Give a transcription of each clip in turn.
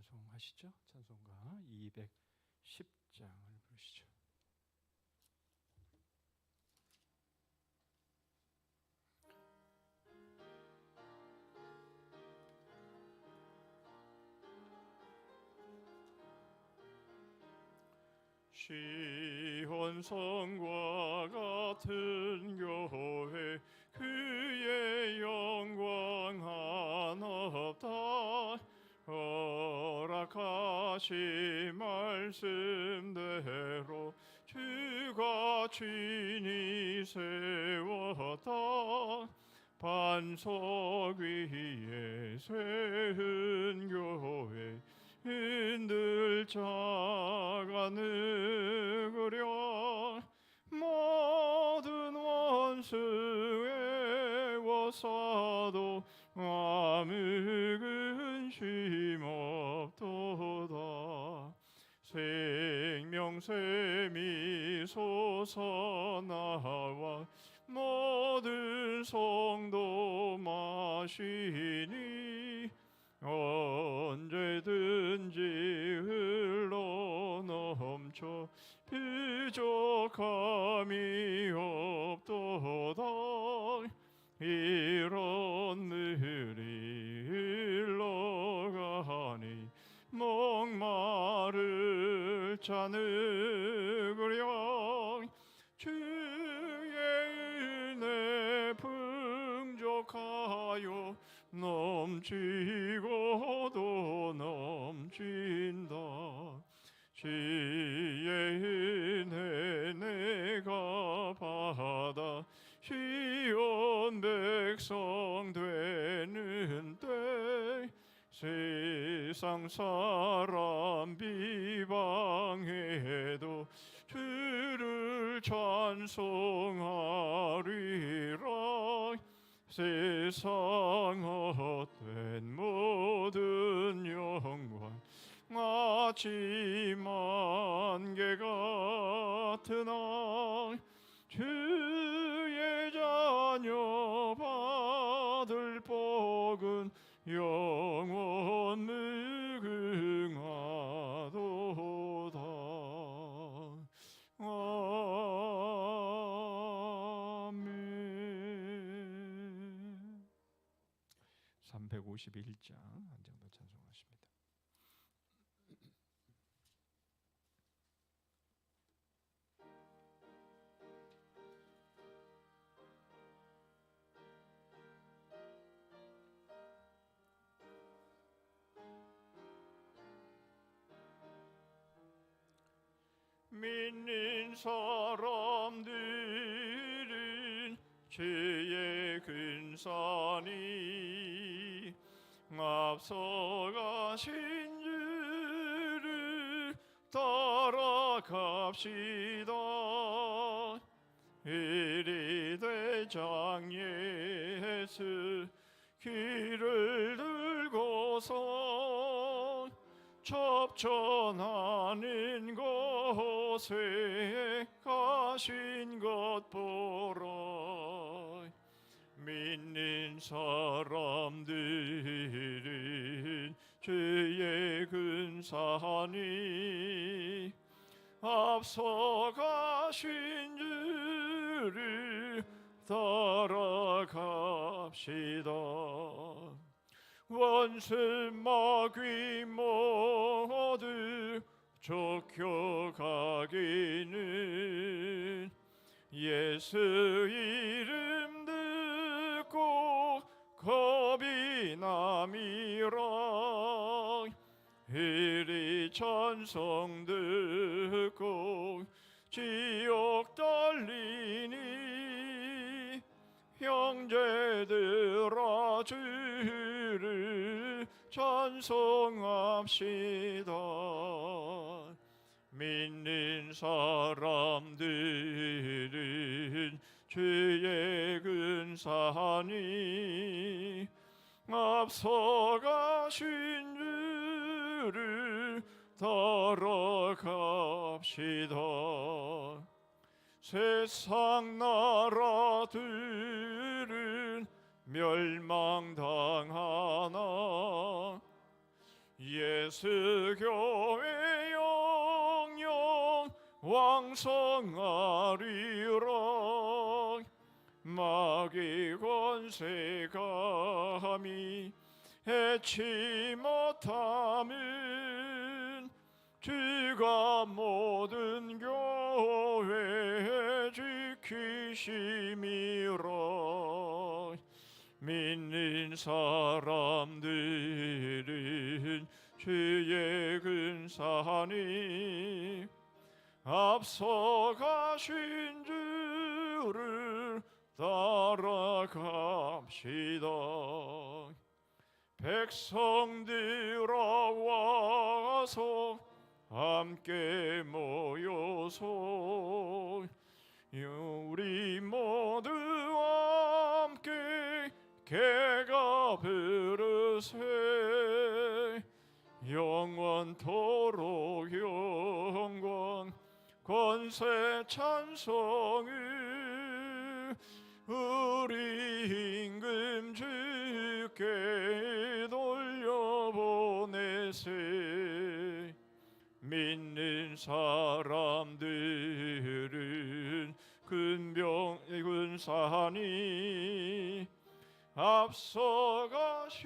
찬송하시죠? 찬송가 210장을 부르시죠. 시온 성과 같은 교회 그의 영광 한없다 허락하신 말씀대로 주가 친히 세웠다 반석 위에 세운 교회 흔들 자가 누구랴 모든 원수 애워싸도 아무 근심 없도다 생명샘이 솟아나와 모든 성도 마시니 언제든지 흘러넘쳐 부족함이 없도다 이런 물이 흘러가니 목마를 자 누구랴 주의 은혜 풍족하여 넘치고도 넘친다 주의 은혜 내가 받아 시온 백성 되는 때 세상 사람 비방해도 주를 찬송하리라 세상 헛된 모든 영광 마치 만개 같으나 주의 자녀 받을 복은 영원 무궁하도다. 아멘. 351장 한 장 더 찬송하십니다. 믿는 사람들은 주의 근산이 앞서가신 주를 따라갑시다. 이리 대장 예수 길을 들고서 접전하는 곳에 가신 것 보라. 믿는 사람들은 주의 근산이 앞서가신 주를 따라갑시다. 원수 마귀 모두 쫓겨가기는 예수 이름 듣고 겁이 남이라. 이리 찬송 듣고 지옥 달리니 형제들아 주를 찬송합시다. 믿는 사람들은 주의 근산이 앞서가신 주를 따라갑시다. 세상 나라들은 멸망당하나 예수교회 영영 왕성하리라. 마귀 권세가 함이 해치 못함은 주가 모든 교회 지키심이라. 믿는 사람들은 주의 근사하니 앞서가신 주를 따라갑시다. 백성들아 와서 함께 모여서 우리 모두 함께 개가 부르세. 영원토록 영광 권세 찬송을 우리 임금 주께 돌려보내세. 믿는 사람들은 근사하니 앞서가신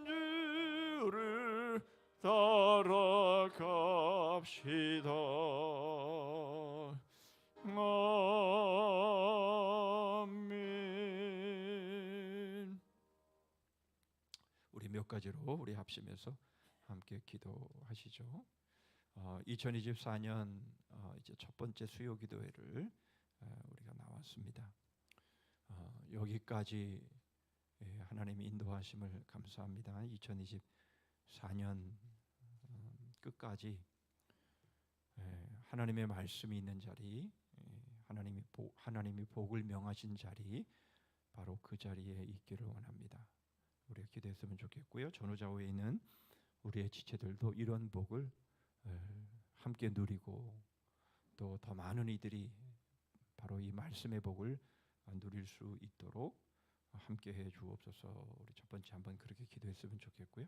주를 따라갑시다. 아멘. 우리 몇 가지로 우리 합심해서 함께 기도하시죠. 2024년 이제 첫 번째 수요 기도회를 우리가 나왔습니다. 여기까지 하나님의 인도하심을 감사합니다. 2024년 끝까지 하나님의 말씀이 있는 자리, 하나님이 복을 명하신 자리, 바로 그 자리에 있기를 원합니다. 우리가 기도했으면 좋겠고요. 전후좌우에 있는 우리의 지체들도 이런 복을 함께 누리고 또 더 많은 이들이 바로 이 말씀의 복을 누릴 수 있도록 함께 해 주옵소서. 우리 첫 번째 한번 그렇게 기도했으면 좋겠고요.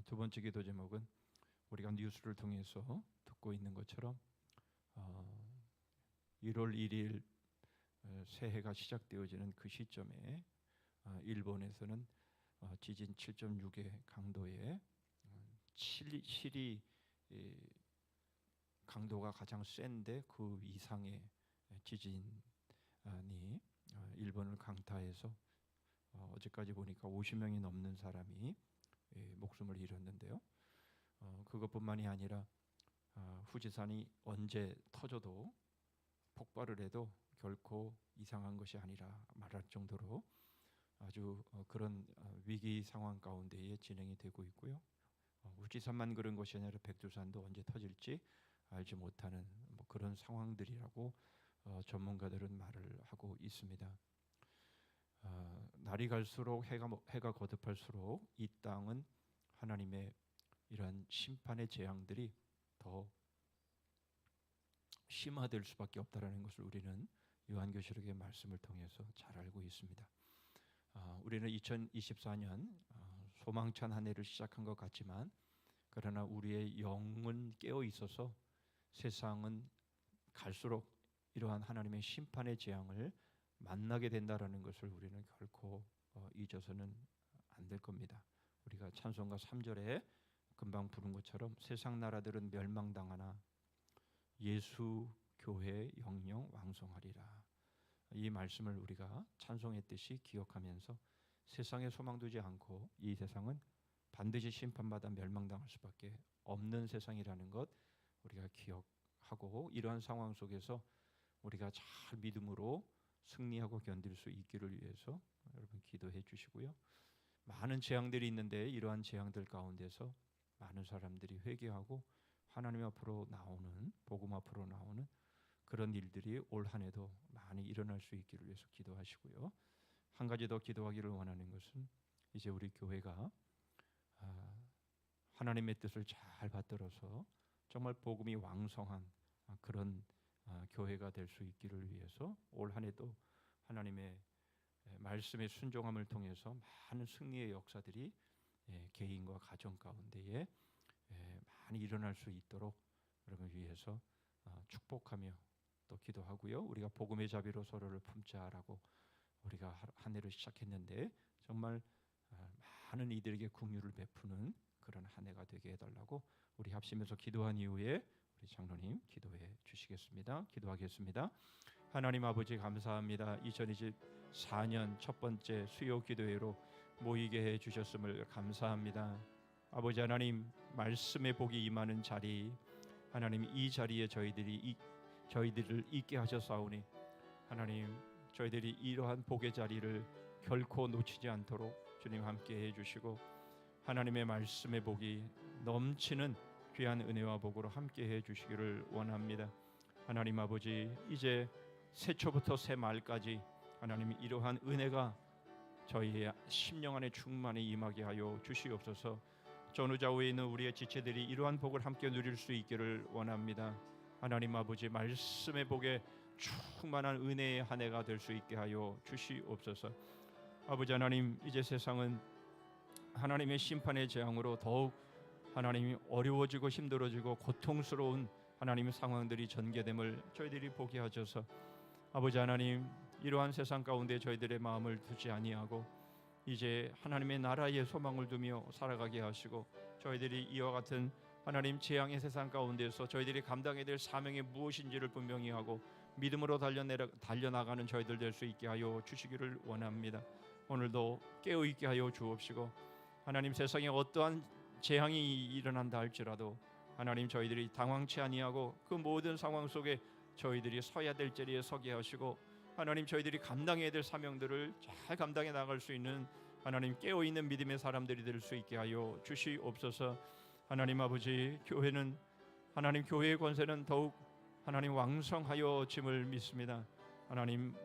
두 번째 기도 제목은 우리가 뉴스를 통해서 듣고 있는 것처럼 1월 1일 새해가 시작되어지는 그 시점에 일본에서는 지진 7.6의 강도의 7이 강도가 가장 센데 그 이상의 지진이 일본을 강타해서 어제까지 보니까 50명이 넘는 사람이 목숨을 잃었는데요. 그것뿐만이 아니라 후지산이 언제 터져도 폭발을 해도 결코 이상한 것이 아니라 말할 정도로 아주 그런 위기 상황 가운데에 진행이 되고 있고요. 후지산만 그런 것이 아니라 백두산도 언제 터질지 알지 못하는 그런 상황들이라고 전문가들은 말을 하고 있습니다. 날이 갈수록 해가 거듭할수록 이 땅은 하나님의 이러한 심판의 재앙들이 더 심화될 수밖에 없다라는 것을 우리는 요한계시록의 말씀을 통해서 잘 알고 있습니다. 우리는 2024년 소망찬 한 해를 시작한 것 같지만 그러나 우리의 영은 깨어 있어서 세상은 갈수록 이러한 하나님의 심판의 재앙을 만나게 된다라는 것을 우리는 결코 잊어서는 안 될 겁니다. 우리가 찬송가 3절에 금방 부른 것처럼 세상 나라들은 멸망당하나 예수 교회 영영 왕성하리라. 이 말씀을 우리가 찬송했듯이 기억하면서 세상에 소망 두지 않고 이 세상은 반드시 심판받아 멸망당할 수밖에 없는 세상이라는 것 우리가 기억하고 이러한 상황 속에서 우리가 잘 믿음으로 승리하고 견딜 수 있기를 위해서 여러분 기도해 주시고요. 많은 재앙들이 있는데 이러한 재앙들 가운데서 많은 사람들이 회개하고 하나님 앞으로 나오는 복음 앞으로 나오는 그런 일들이 올 한 해도 많이 일어날 수 있기를 위해서 기도하시고요. 한 가지 더 기도하기를 원하는 것은 이제 우리 교회가 하나님의 뜻을 잘 받들어서 정말 복음이 왕성한 그런 교회가 될 수 있기를 위해서 올 한 해도 하나님의 말씀의 순종함을 통해서 많은 승리의 역사들이 개인과 가정 가운데에 많이 일어날 수 있도록 여러분 위해서 축복하며 또 기도하고요. 우리가 복음의 자비로 서로를 품자라고 우리가 한 해를 시작했는데 정말 많은 이들에게 긍휼을 베푸는 그런 한 해가 되게 해달라고 우리 합심해서 기도한 이후에 우리 장로님 기도해 주시겠습니다. 기도하겠습니다. 하나님 아버지 감사합니다. 2024년 첫 번째 수요 기도회로 모이게 해 주셨음을 감사합니다. 아버지 하나님 말씀의 복이 임하는 자리 하나님 이 자리에 저희들을 있게 하셨사오니 하나님 저희들이 이러한 복의 자리를 결코 놓치지 않도록 주님 함께 해주시고 하나님의 말씀의 복이 넘치는 귀한 은혜와 복으로 함께 해주시기를 원합니다. 하나님 아버지 이제 새초부터 새말까지 하나님 이러한 은혜가 저희의 심령 안에 충만히 임하게 하여 주시옵소서. 전후좌우에 있는 우리의 지체들이 이러한 복을 함께 누릴 수 있기를 원합니다. 하나님 아버지 말씀의 복에 충만한 은혜의 한 해가 될 수 있게 하여 주시옵소서. 아버지 하나님 이제 세상은 하나님의 심판의 재앙으로 더욱 하나님이 어려워지고 힘들어지고 고통스러운 하나님의 상황들이 전개됨을 저희들이 보게 하셔서 아버지 하나님 이러한 세상 가운데 저희들의 마음을 두지 아니하고 이제 하나님의 나라의 소망을 두며 살아가게 하시고 저희들이 이와 같은 하나님 재앙의 세상 가운데서 저희들이 감당해야 될 사명이 무엇인지를 분명히 하고 믿음으로 달려나가는 저희들 될 수 있게 하여 주시기를 원합니다. 오늘도 깨어있게 하여 주옵시고 하나님 세상에 어떠한 재앙이 일어난다 할지라도 하나님 저희들이 당황치 아니하고 그 모든 상황 속에 저희들이 서야 될 자리에 서게 하시고 하나님 저희들이 감당해야 될 사명들을 잘 감당해 나갈 수 있는 하나님 깨어있는 믿음의 사람들이 될 수 있게 하여 주시옵소서. 하나님 아버지 교회는 하나님 교회의 권세는 더욱 하나님 왕성하여 짐을 믿습니다. 하나님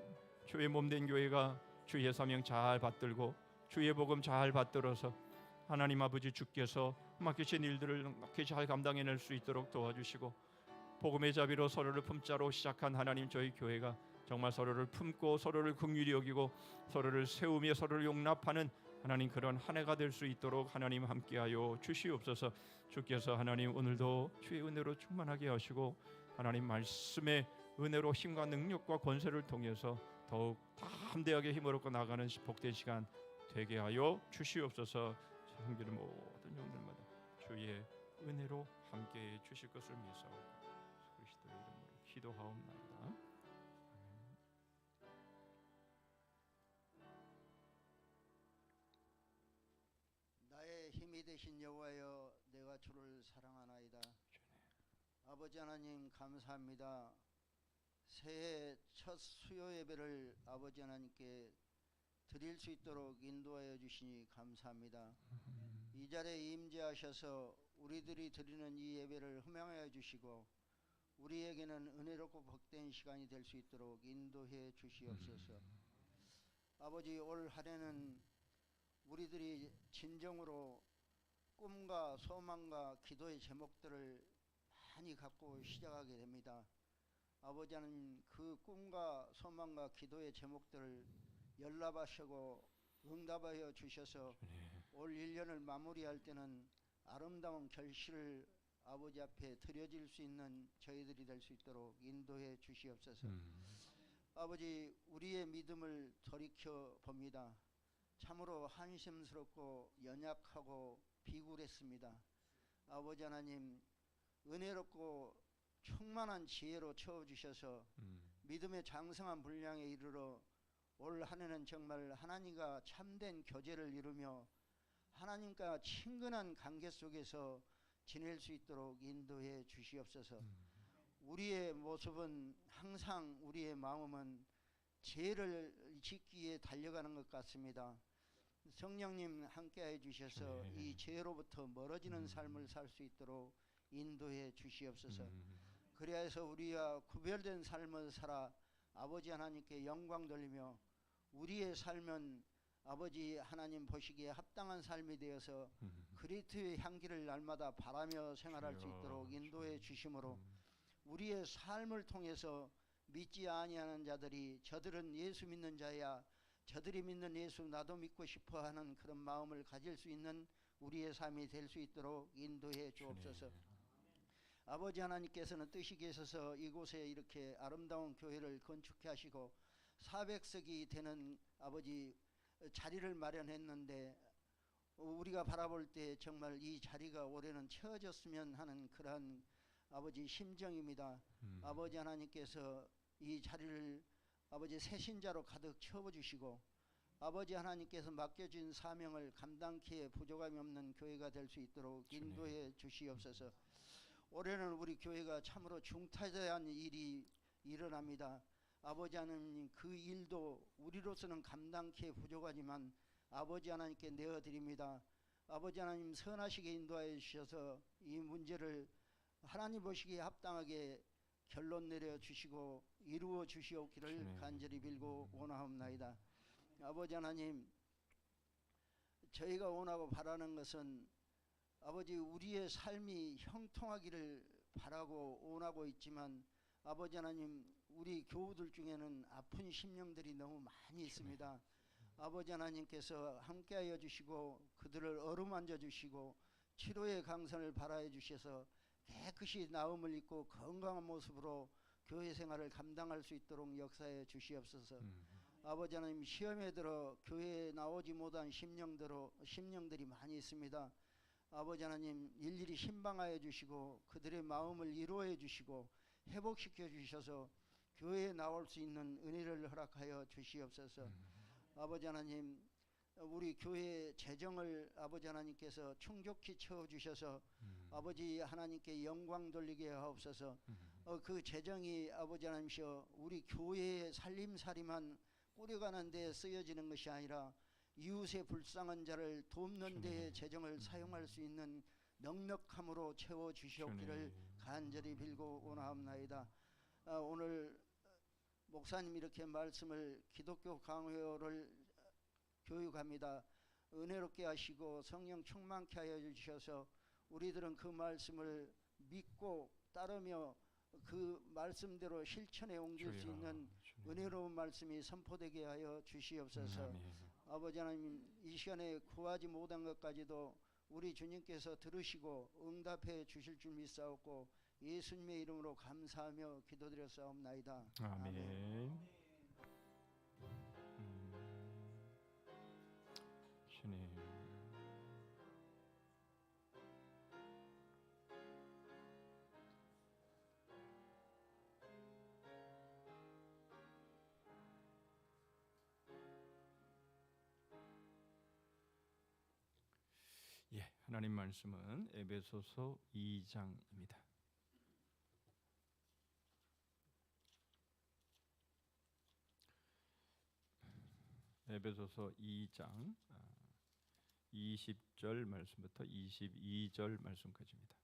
주의 몸된 교회가 주의 사명 잘 받들고 주의 복음 잘 받들어서 하나님 아버지 주께서 맡기신 일들을 넉히 잘 감당해낼 수 있도록 도와주시고 복음의 자비로 서로를 품자로 시작한 하나님 저희 교회가 정말 서로를 품고 서로를 긍휼히 여기고 서로를 세우며 서로를 용납하는 하나님 그런 한 해가 될 수 있도록 하나님 함께하여 주시옵소서. 주께서 하나님 오늘도 주의 은혜로 충만하게 하시고 하나님 말씀의 은혜로 힘과 능력과 권세를 통해서 더욱 담대하게 힘을 얻고 나가는 복된 시간 되게 하여 주시옵소서. 형제들 모든 영들마다 주의 은혜로 함께해 주실 것을 믿사오고 그리스도의 이름으로 기도하옵나이다. 나의 힘이 되신 여호와여 내가 주를 사랑하나이다. 아버지 하나님 감사합니다. 새해 첫 수요 예배를 아버지 하나님께 드릴 수 있도록 인도하여 주시니 감사합니다. 이 자리에 임재하셔서 우리들이 드리는 이 예배를 흠양하여 주시고 우리에게는 은혜롭고 복된 시간이 될 수 있도록 인도해 주시옵소서. 아버지 올 한해는 우리들이 진정으로 꿈과 소망과 기도의 제목들을 많이 갖고 시작하게 됩니다. 아버지 하나님 그 꿈과 소망과 기도의 제목들을 연락하시고 응답하여 주셔서 올 1년을 마무리할 때는 아름다운 결실을 아버지 앞에 드려질 수 있는 저희들이 될 수 있도록 인도해 주시옵소서. 아버지 우리의 믿음을 돌이켜 봅니다. 참으로 한심스럽고 연약하고 비굴했습니다. 아버지 하나님 은혜롭고 충만한 지혜로 채워주셔서 믿음의 장성한 분량에 이르러 올 한해는 정말 하나님과 참된 교제를 이루며 하나님과 친근한 관계 속에서 지낼 수 있도록 인도해 주시옵소서. 우리의 모습은 항상 우리의 마음은 죄를 짓기에 달려가는 것 같습니다. 성령님 함께해 주셔서 이 죄로부터 멀어지는 삶을 살 수 있도록 인도해 주시옵소서. 그래야 해서 우리와 구별된 삶을 살아 아버지 하나님께 영광 돌리며 우리의 삶은 아버지 하나님 보시기에 합당한 삶이 되어서 그리스도의 향기를 날마다 바라며 생활할 수 있도록 인도해 주심으로 우리의 삶을 통해서 믿지 아니하는 자들이 저들은 예수 믿는 자야 저들이 믿는 예수 나도 믿고 싶어 하는 그런 마음을 가질 수 있는 우리의 삶이 될 수 있도록 인도해 주옵소서. 아버지 하나님께서는 뜻이 계셔서 이곳에 이렇게 아름다운 교회를 건축해 하시고 400석이 되는 아버지 자리를 마련했는데 우리가 바라볼 때 정말 이 자리가 올해는 채워졌으면 하는 그러한 아버지 심정입니다. 아버지 하나님께서 이 자리를 아버지 새신자로 가득 채워주시고 아버지 하나님께서 맡겨진 사명을 감당키에 부족함이 없는 교회가 될 수 있도록 인도해 주시옵소서. 올해는 우리 교회가 참으로 중타대한 일이 일어납니다. 아버지 하나님 그 일도 우리로서는 감당키에 부족하지만 아버지 하나님께 내어드립니다. 아버지 하나님 선하시게 인도하여 주셔서 이 문제를 하나님 보시기에 합당하게 결론 내려주시고 이루어 주시옵기를 간절히 빌고 원하옵나이다. 아버지 하나님 저희가 원하고 바라는 것은 아버지 우리의 삶이 형통하기를 바라고 원하고 있지만 아버지 하나님 우리 교우들 중에는 아픈 심령들이 너무 많이 있습니다. 아버지 하나님께서 함께하여 주시고 그들을 어루만져 주시고 치료의 강선을 발하여 주셔서 깨끗이 나음을 입고 건강한 모습으로 교회 생활을 감당할 수 있도록 역사해 주시옵소서. 아버지 하나님 시험에 들어 교회에 나오지 못한 심령들이 많이 있습니다. 아버지 하나님 일일이 신방하여 주시고 그들의 마음을 위로해 주시고 회복시켜 주셔서 교회에 나올 수 있는 은혜를 허락하여 주시옵소서. 아버지 하나님 우리 교회 재정을 아버지 하나님께서 충족히 채워주셔서 아버지 하나님께 영광 돌리게 하옵소서. 그 재정이 아버지 하나님이시여 우리 교회의 살림살이만 꾸려가는 데 쓰여지는 것이 아니라 이웃의 불쌍한 자를 돕는 데에 재정을 사용할 수 있는 넉넉함으로 채워주시옵기를 간절히 빌고 원하옵나이다. 오늘 목사님 이렇게 말씀을 기독교 강요를 교육합니다. 은혜롭게 하시고 성령 충만케 하여 주셔서 우리들은 그 말씀을 믿고 따르며 그 말씀대로 실천에 옮길 수 있는 은혜로운 말씀이 선포되게 하여 주시옵소서. 아버지 하나님 이 시간에 구하지 못한 것까지도 우리 주님께서 들으시고 응답해 주실 줄 믿사옵고 예수님의 이름으로 감사하며 기도드렸사옵나이다. 아멘. 주님. 예, 하나님 말씀은 에베소서 2장입니다. 에베소서 2장 20절 말씀부터 22절 말씀까지입니다.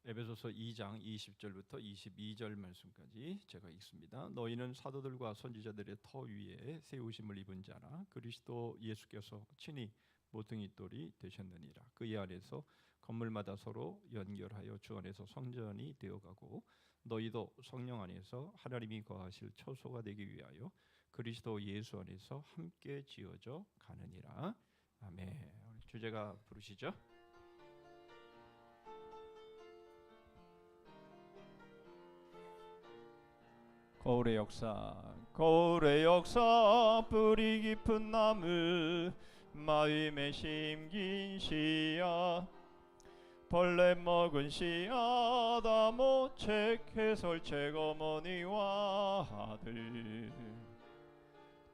에베소서 2장 20절부터 22절 말씀까지 제가 읽습니다. 너희는 사도들과 선지자들의 터 위에 세우심을 입은 자라 그리스도 예수께서 친히 모퉁이 돌이 되셨느니라. 그의 아래서 건물마다 서로 연결하여 주 안에서 성전이 되어가고 너희도 성령 안에서 하나님이 거하실 처소가 되기 위하여 그리스도 예수 안에서 함께 지어져 가느니라. 아멘. 우리 주제가 부르시죠? 거울의 역사 뿌리 깊은 나무 마음에 심긴 씨앗 벌레 먹은 씨앗 아모책 해설책 어머니와 아들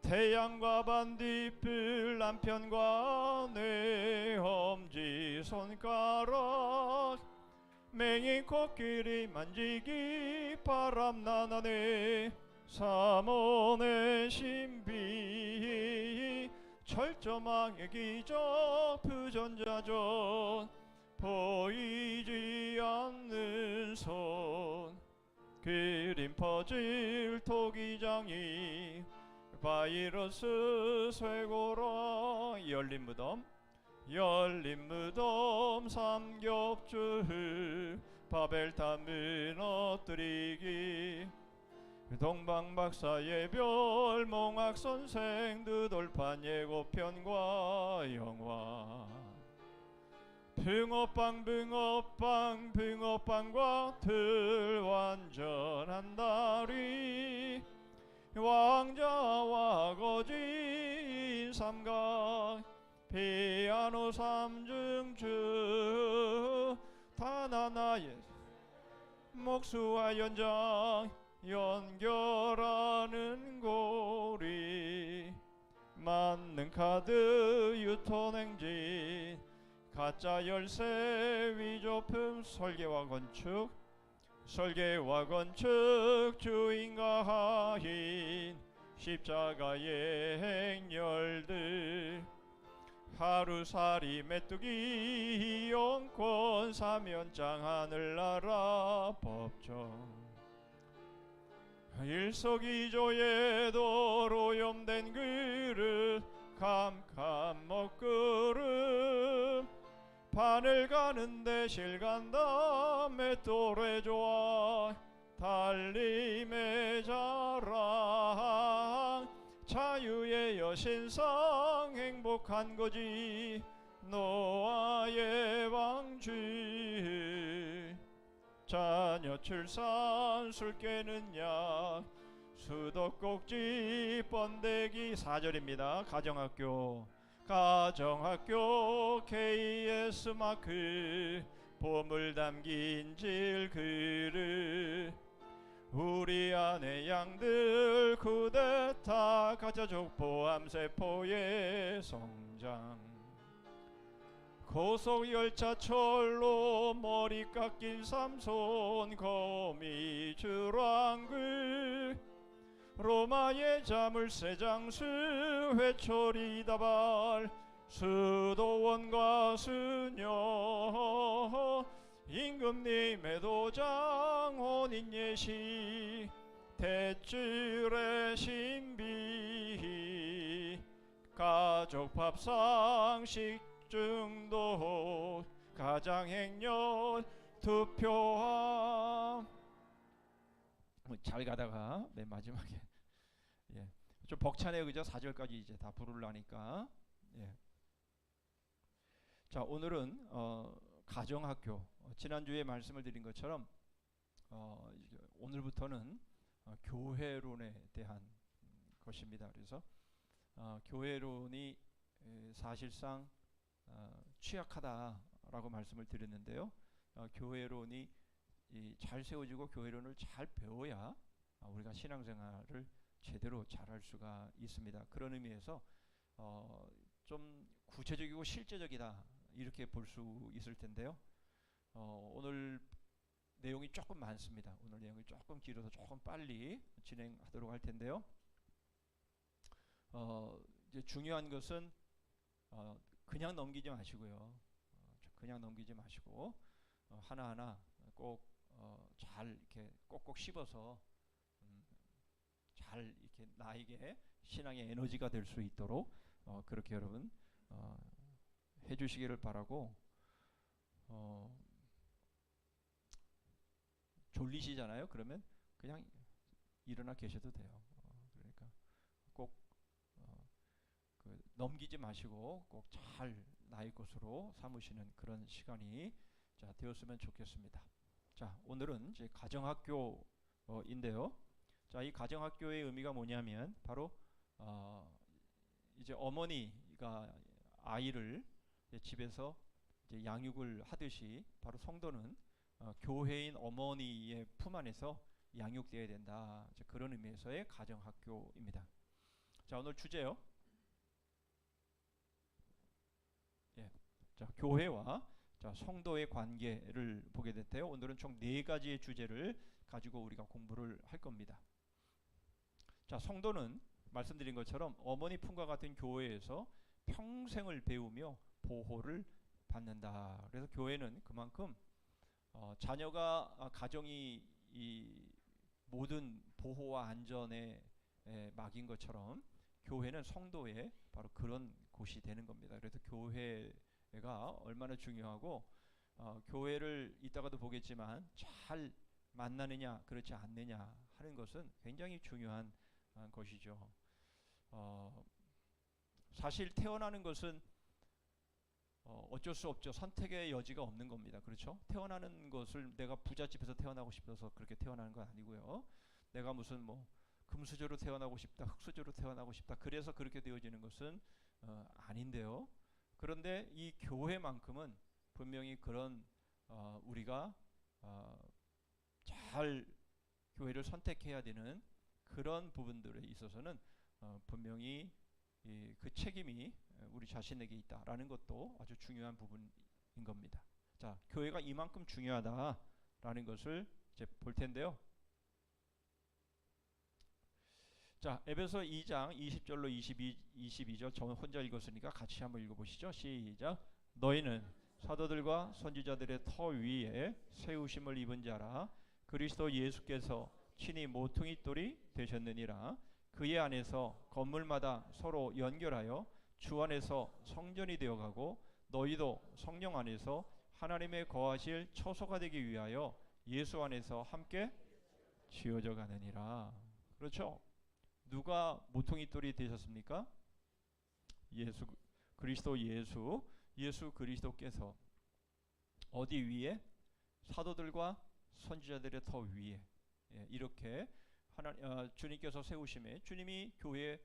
태양과 반딧불 남편과 내 엄지손가락 맹인 코끼리 만지기 바람나나네 삼원의 신비 철저망의 기적 부전자전 보이지 않는 손 그림 퍼즐 토기장이 바이러스 쇠고라 열린 무덤 삼겹줄 바벨탑 무너뜨리기 동방박사의 별 몽학선생 드돌판 예고편과 영화 붕어빵과 들 완전한 다리 왕자와 거진 삼각 피아노 삼중주 다나나의 목수와 연장 연결하는 고리 만능 카드 유통행진 가짜 열쇠 위조품 설계와 건축 주인과 하인 십자가의 행렬들 하루살이 메뚜기 이용권 사면장 하늘나라 법정 일석이조에도 오염된 그릇 캄캄 먹그릇 바늘 가는데 실간다 맷돌에 좋아 달림의 자랑 자유의 여신상 행복한 거지 노아의 방주 자녀 출산 술 깨는 약 수도꼭지 번데기 4절입니다. 가정학교 KS 마크 보물 담긴 질그릇 우리 안의 양들 쿠데타 가짜족보 암세포의 성장 고속열차철로 머리 깎인 삼손 거미 주랑글 로마의 자물쇠 장수 회초리 다발 수도원과 수녀 임금님의 도장 혼인 예식 대줄의 신비 가족 밥상 식중독 가장행렬 투표함 잘 가다가 맨 마지막에 좀 벅차네요, 그죠? 4절까지 이제 다 부르려니까. 자, 오늘은 가정학교 지난주에 말씀을 드린 것처럼 오늘부터는 교회론에 대한 것입니다. 그래서 교회론이 사실상 취약하다라고 말씀을 드렸는데요. 교회론이 잘 세워지고 교회론을 잘 배워야 우리가 신앙생활을 제대로 잘할 수가 있습니다. 그런 의미에서 좀 구체적이고 실제적이다 이렇게 볼 수 있을 텐데요. 오늘 내용이 조금 많습니다. 오늘 내용이 조금 길어서 조금 빨리 진행하도록 할 텐데요. 이제 중요한 것은 그냥 넘기지 마시고요. 그냥 넘기지 마시고 하나하나 꼭 잘 이렇게 꼭꼭 씹어서 잘 이렇게 나에게 신앙의 에너지가 될 수 있도록 그렇게 여러분 해주시기를 바라고. 졸리시잖아요. 그러면 그냥 일어나 계셔도 돼요. 그러니까 꼭 넘기지 마시고 꼭 잘 나의 것으로 삼으시는 그런 시간이 되었으면 좋겠습니다. 자, 오늘은 이제 가정학교인데요. 자, 이 가정학교의 의미가 뭐냐면 바로 이제 어머니가 아이를 집에서 이제 양육을 하듯이 바로 성도는 교회인 어머니의 품 안에서 양육되어야 된다. 그런 의미에서의 가정학교입니다. 자, 오늘 주제요. 자, 교회와 성도의 관계를 보게 됐대요. 오늘은 총 4가지의 주제를 가지고 우리가 공부를 할 겁니다. 자, 성도는 말씀드린 것처럼 어머니 품과 같은 교회에서 평생을 배우며 보호를 받는다. 그래서 교회는 그만큼 자녀가 가정이 이 모든 보호와 안전의 막인 것처럼 교회는 성도의 바로 그런 곳이 되는 겁니다. 그래서 교회가 얼마나 중요하고 교회를 이따가도 보겠지만 잘 만나느냐 그렇지 않느냐 하는 것은 굉장히 중요한 것이죠. 사실 태어나는 것은 어쩔 수 없죠. 선택의 여지가 없는 겁니다. 그렇죠? 태어나는 것을 내가 부잣집에서 태어나고 싶어서 그렇게 태어나는 건 아니고요. 내가 무슨 뭐 금수저로 태어나고 싶다, 흙수저로 태어나고 싶다, 그래서 그렇게 되어지는 것은 아닌데요. 그런데 이 교회만큼은 분명히 그런 우리가 잘 교회를 선택해야 되는 그런 부분들에 있어서는 분명히 그 책임이 우리 자신에게 있다라는 것도 아주 중요한 부분인 겁니다. 자, 교회가 이만큼 중요하다라는 것을 이제 볼 텐데요. 자, 에베소 2장 20절로 22절 저 혼자 읽었으니까 같이 한번 읽어보시죠. 시작. 너희는 사도들과 선지자들의 터 위에 세우심을 입은 자라. 그리스도 예수께서 친히 모퉁이 돌이 되셨느니라. 그의 안에서 건물마다 서로 연결하여 주 안에서 성전이 되어가고 너희도 성령 안에서 하나님의 거하실 처소가 되기 위하여 예수 안에서 함께 지어져 가느니라. 그렇죠? 누가 모퉁이 돌이 되셨습니까? 그리스도 예수 그리스도께서 어디 위에? 사도들과 선지자들의 터 위에 이렇게 주님께서 세우심에 주님이 교회의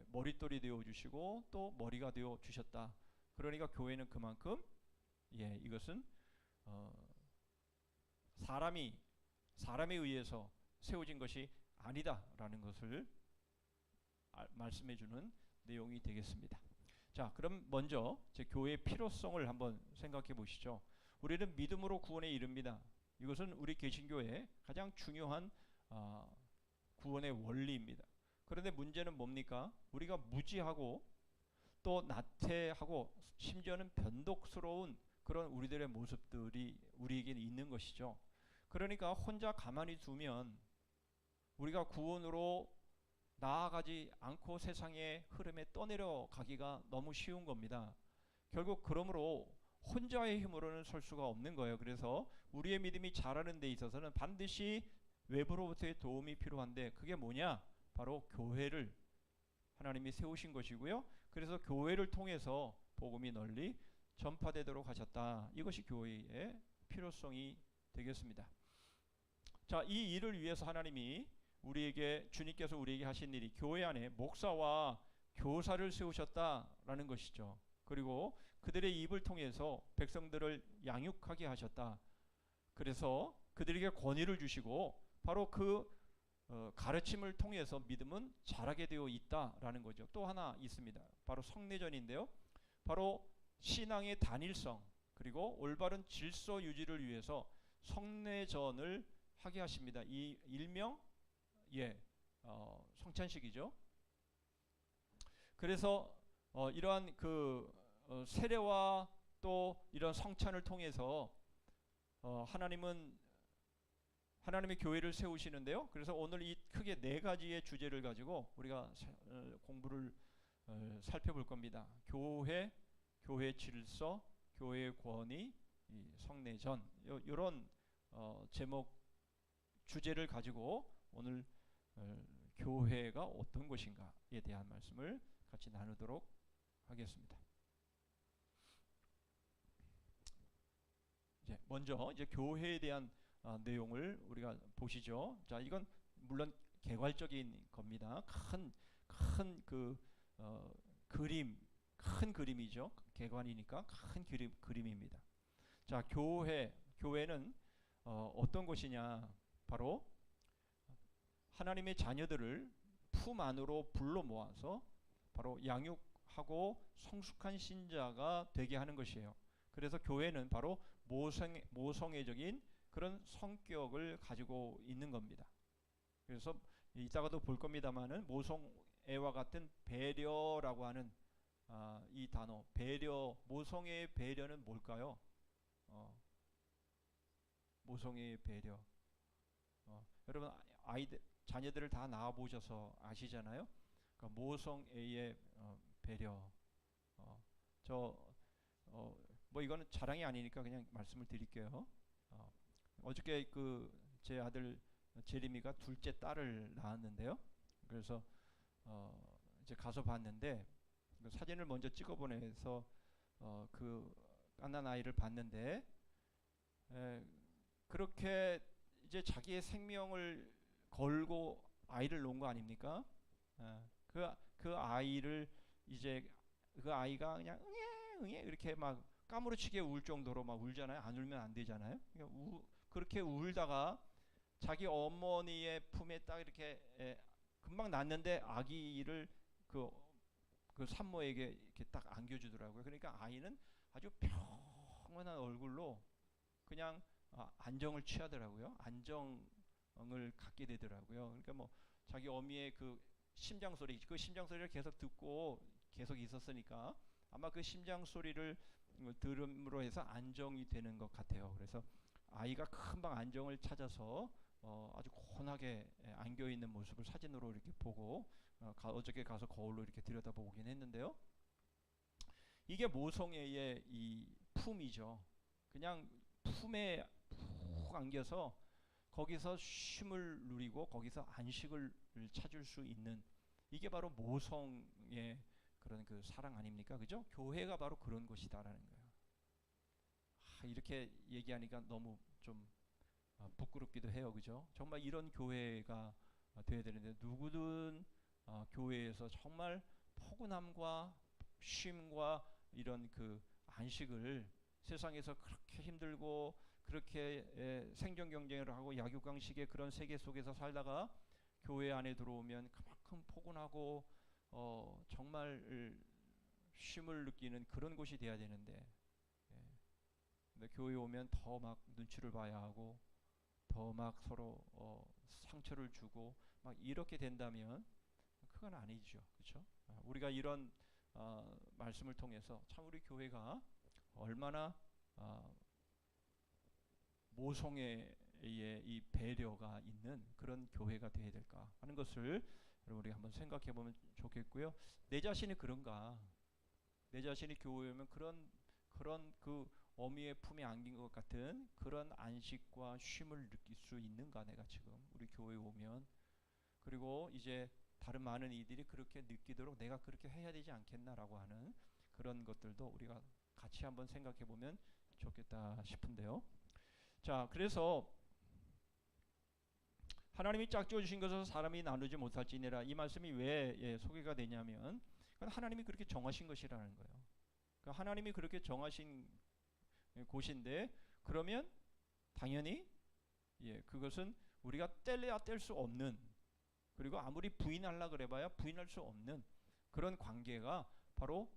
머릿돌이 되어 주시고 또 머리가 되어 주셨다. 그러니까 교회는 그만큼 이것은 사람에 의해서 세워진 것이 아니다라는 것을 말씀해 주는 내용이 되겠습니다. 자, 그럼 먼저 교회의 필요성을 한번 생각해 보시죠. 우리는 믿음으로 구원에 이릅니다. 이것은 우리 개신교의 가장 중요한 구원의 원리입니다. 그런데 문제는 뭡니까? 우리가 무지하고 또 나태하고 심지어는 변덕스러운 그런 우리들의 모습들이 우리에게는 있는 것이죠. 그러니까 혼자 가만히 두면 우리가 구원으로 나아가지 않고 세상의 흐름에 떠내려 가기가 너무 쉬운 겁니다. 결국 그러므로 혼자의 힘으로는 설 수가 없는 거예요. 그래서 우리의 믿음이 자라는 데 있어서는 반드시 외부로부터의 도움이 필요한데 그게 뭐냐? 바로 교회를 하나님이 세우신 것이고요. 그래서 교회를 통해서 복음이 널리 전파되도록 하셨다. 이것이 교회의 필요성이 되겠습니다. 자, 이 일을 위해서 하나님이 주님께서 우리에게 하신 일이 교회 안에 목사와 교사를 세우셨다라는 것이죠. 그리고 그들의 입을 통해서 백성들을 양육하게 하셨다. 그래서 그들에게 권위를 주시고 바로 그 가르침을 통해서 믿음은 자라게 되어 있다라는 거죠. 또 하나 있습니다. 바로 성례전인데요. 바로 신앙의 단일성 그리고 올바른 질서 유지를 위해서 성례전을 하게 하십니다. 이 일명 성찬식이죠. 그래서 이러한 세례와 또 이런 성찬을 통해서 하나님의 교회를 세우시는데요. 그래서 오늘 이 크게 네 가지의 주제를 가지고 우리가 공부를 살펴볼 겁니다. 교회 질서, 교회의 권위, 성례전 이런 제목 주제를 가지고 오늘 교회가 어떤 것인가에 대한 말씀을 같이 나누도록 하겠습니다. 먼저 교회에 대한 내용을 우리가 보시죠. 자, 이건 물론 개괄적인 겁니다. 큰 그림이죠. 개관이니까 큰 그림입니다. 자, 교회는 어떤 것이냐? 바로 하나님의 자녀들을 품 안으로 불러 모아서 바로 양육하고 성숙한 신자가 되게 하는 것이에요. 그래서 교회는 바로 모성애적인 그런 성격을 가지고 있는 겁니다. 그래서 이따가도 볼 겁니다만은 모성애와 같은 배려라고 하는 이 단어 모성애의 배려는 뭘까요? 모성애의 배려. 여러분 자녀들을 다 낳아 보셔서 아시잖아요. 그러니까 모성애의 배려. 뭐 이거는 자랑이 아니니까 그냥 말씀을 드릴게요. 어저께 제 아들 제리미가 둘째 딸을 낳았는데요. 그래서 이제 가서 봤는데 사진을 먼저 찍어 보내서 그 갓난 아이를 봤는데 그렇게 이제 자기의 생명을 걸고 아이를 놓은 거 아닙니까? 그 아이를 이제 그 아이가 그냥 응애 이렇게 막 까무러치게 울 정도로 막 울잖아요. 안 울면 안 되잖아요. 그러니까 그렇게 울다가 자기 어머니의 품에 딱 이렇게 금방 낳는데 아기를 그 산모에게 이렇게 딱 안겨주더라고요. 그러니까 아이는 아주 평온한 얼굴로 그냥 안정을 취하더라고요. 안정을 갖게 되더라고요. 그러니까 뭐 자기 어미의 그 심장 소리, 그 심장 소리를 계속 듣고 계속 있었으니까 아마 그 심장 소리를 들음으로 해서 안정이 되는 것 같아요. 그래서 아이가 금방 안정을 찾아서 아주 고운하게 안겨 있는 모습을 사진으로 이렇게 보고 어저께 가서 거울로 이렇게 들여다보긴 했는데요. 이게 모성애의 이 품이죠. 그냥 품에 푹 안겨서 거기서 쉼을 누리고 거기서 안식을 찾을 수 있는 이게 바로 모성의 그런 그 사랑 아닙니까? 그죠? 교회가 바로 그런 곳이다라는 거예요. 이렇게 얘기하니까 너무 좀 부끄럽기도 해요. 그죠? 정말 이런 교회가 돼야 되는데 누구든 교회에서 정말 포근함과 쉼과 이런 그 안식을 세상에서 그렇게 힘들고 그렇게 생존 경쟁을 하고 약육강식의 그런 세계 속에서 살다가 교회 안에 들어오면 그만큼 포근하고 정말 쉼을 느끼는 그런 곳이 돼야 되는데 근데 교회 오면 더 막 눈치를 봐야 하고 더 막 서로 상처를 주고 막 이렇게 된다면 그건 아니죠. 그렇죠? 우리가 이런 말씀을 통해서 참 우리 교회가 얼마나 모성애의 이 배려가 있는 그런 교회가 되어야 될까 하는 것을 여러분 우리가 한번 생각해 보면 좋겠고요. 내 자신이 그런가? 내 자신이 교회에 오면 그런 그 어미의 품에 안긴 것 같은 그런 안식과 쉼을 느낄 수 있는가 내가 지금 우리 교회에 오면 그리고 이제 다른 많은 이들이 그렇게 느끼도록 내가 그렇게 해야 되지 않겠나라고 하는 그런 것들도 우리가 같이 한번 생각해 보면 좋겠다 싶은데요. 자, 그래서 하나님이 짝지어 주신 것을 사람이 나누지 못할지니라 이 말씀이 왜 소개가 되냐면 하나님이 그렇게 정하신 것이라는 거예요. 그러니까 하나님이 그렇게 정하신 곳인데 그러면 당연히 그것은 우리가 뗄래야 뗄 수 없는 그리고 아무리 부인하려 그래봐야 부인할 수 없는 그런 관계가 바로